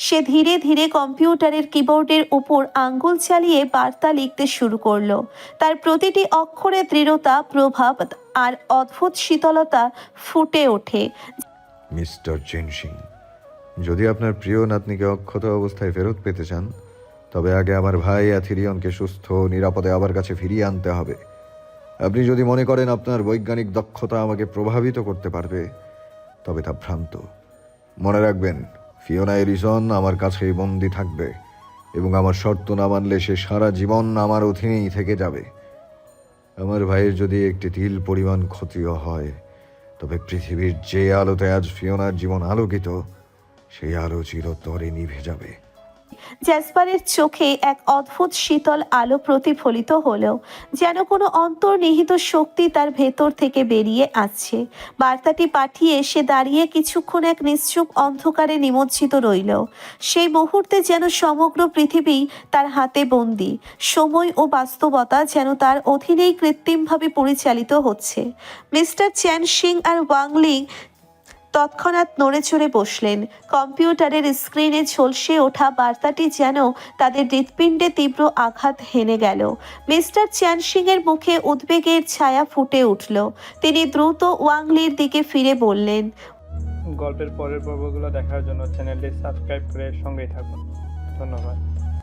সে ধীরে ধীরে কম্পিউটারের কিবোর্ডের উপর আঙ্গুল চালিয়ে বার্তা লিখতে শুরু করলো। তার প্রতিটি অক্ষরে দৃঢ়তা, প্রভাব আর অদ্ভুত শীতলতা ফুটে ওঠে। মিস্টার চেন সিং, যদি আপনার প্রিয় নাতনিকে অক্ষত অবস্থায় ফেরত পেতে চান, তবে আগে আমার ভাই অ্যাথিরিয়নকে সুস্থ ও নিরাপদে আমার কাছে ফিরিয়ে আনতে হবে। আপনি যদি মনে করেন আপনার বৈজ্ঞানিক দক্ষতা আমাকে প্রভাবিত করতে পারবে, তবে তা ভ্রান্ত। মনে রাখবেন, ফিওনা এরিসন আমার কাছেই বন্দি থাকবে এবং আমার শর্ত না মানলে সে সারা জীবন আমার অধীনেই থেকে যাবে। আমার ভাইয়ের যদি একটি তিল পরিমাণ ক্ষতিও হয়, তবে পৃথিবীর যে আলোতে আজ ফিওনার জীবন আলোকিত, সেই আলো চিরতরে নিভে যাবে। জ্যাসপারের চোখে এক অদ্ভুত শীতল আলো প্রতিফলিত হলো, যেন কোনো অন্তর্নিহিত শক্তি তার ভেতর থেকে বেরিয়ে আসছে। বার্তাটি পাঠিয়ে সে দাঁড়িয়ে কিছুক্ষণ এক নিশ্চুপ অন্ধকারে নিমজ্জিত রইল। সেই মুহূর্তে যেন সমগ্র পৃথিবী তার হাতে বন্দি, সময় ও বাস্তবতা যেন তার অধীনেই কৃত্রিমভাবে পরিচালিত হচ্ছে। মিস্টার চ্যান সিং আর ওয়াং লি তৎক্ষণাৎ নড়ে চড়ে বসলেন। কম্পিউটারের স্ক্রিনে ঝলসে ওঠা বার্তাটি যেন তাদের হৃৎপিণ্ডে তীব্র আঘাত হেনে গেল। মিস্টার চ্যান সিং এর মুখে উদ্বেগের ছায়া ফুটে উঠল। তিনি দ্রুত ওয়াংলির দিকে ফিরে বললেন, গল্পের পরের পর্বগুলো দেখার জন্য চ্যানেলটি সাবস্ক্রাইব করে সঙ্গেই থাকুন। ধন্যবাদ।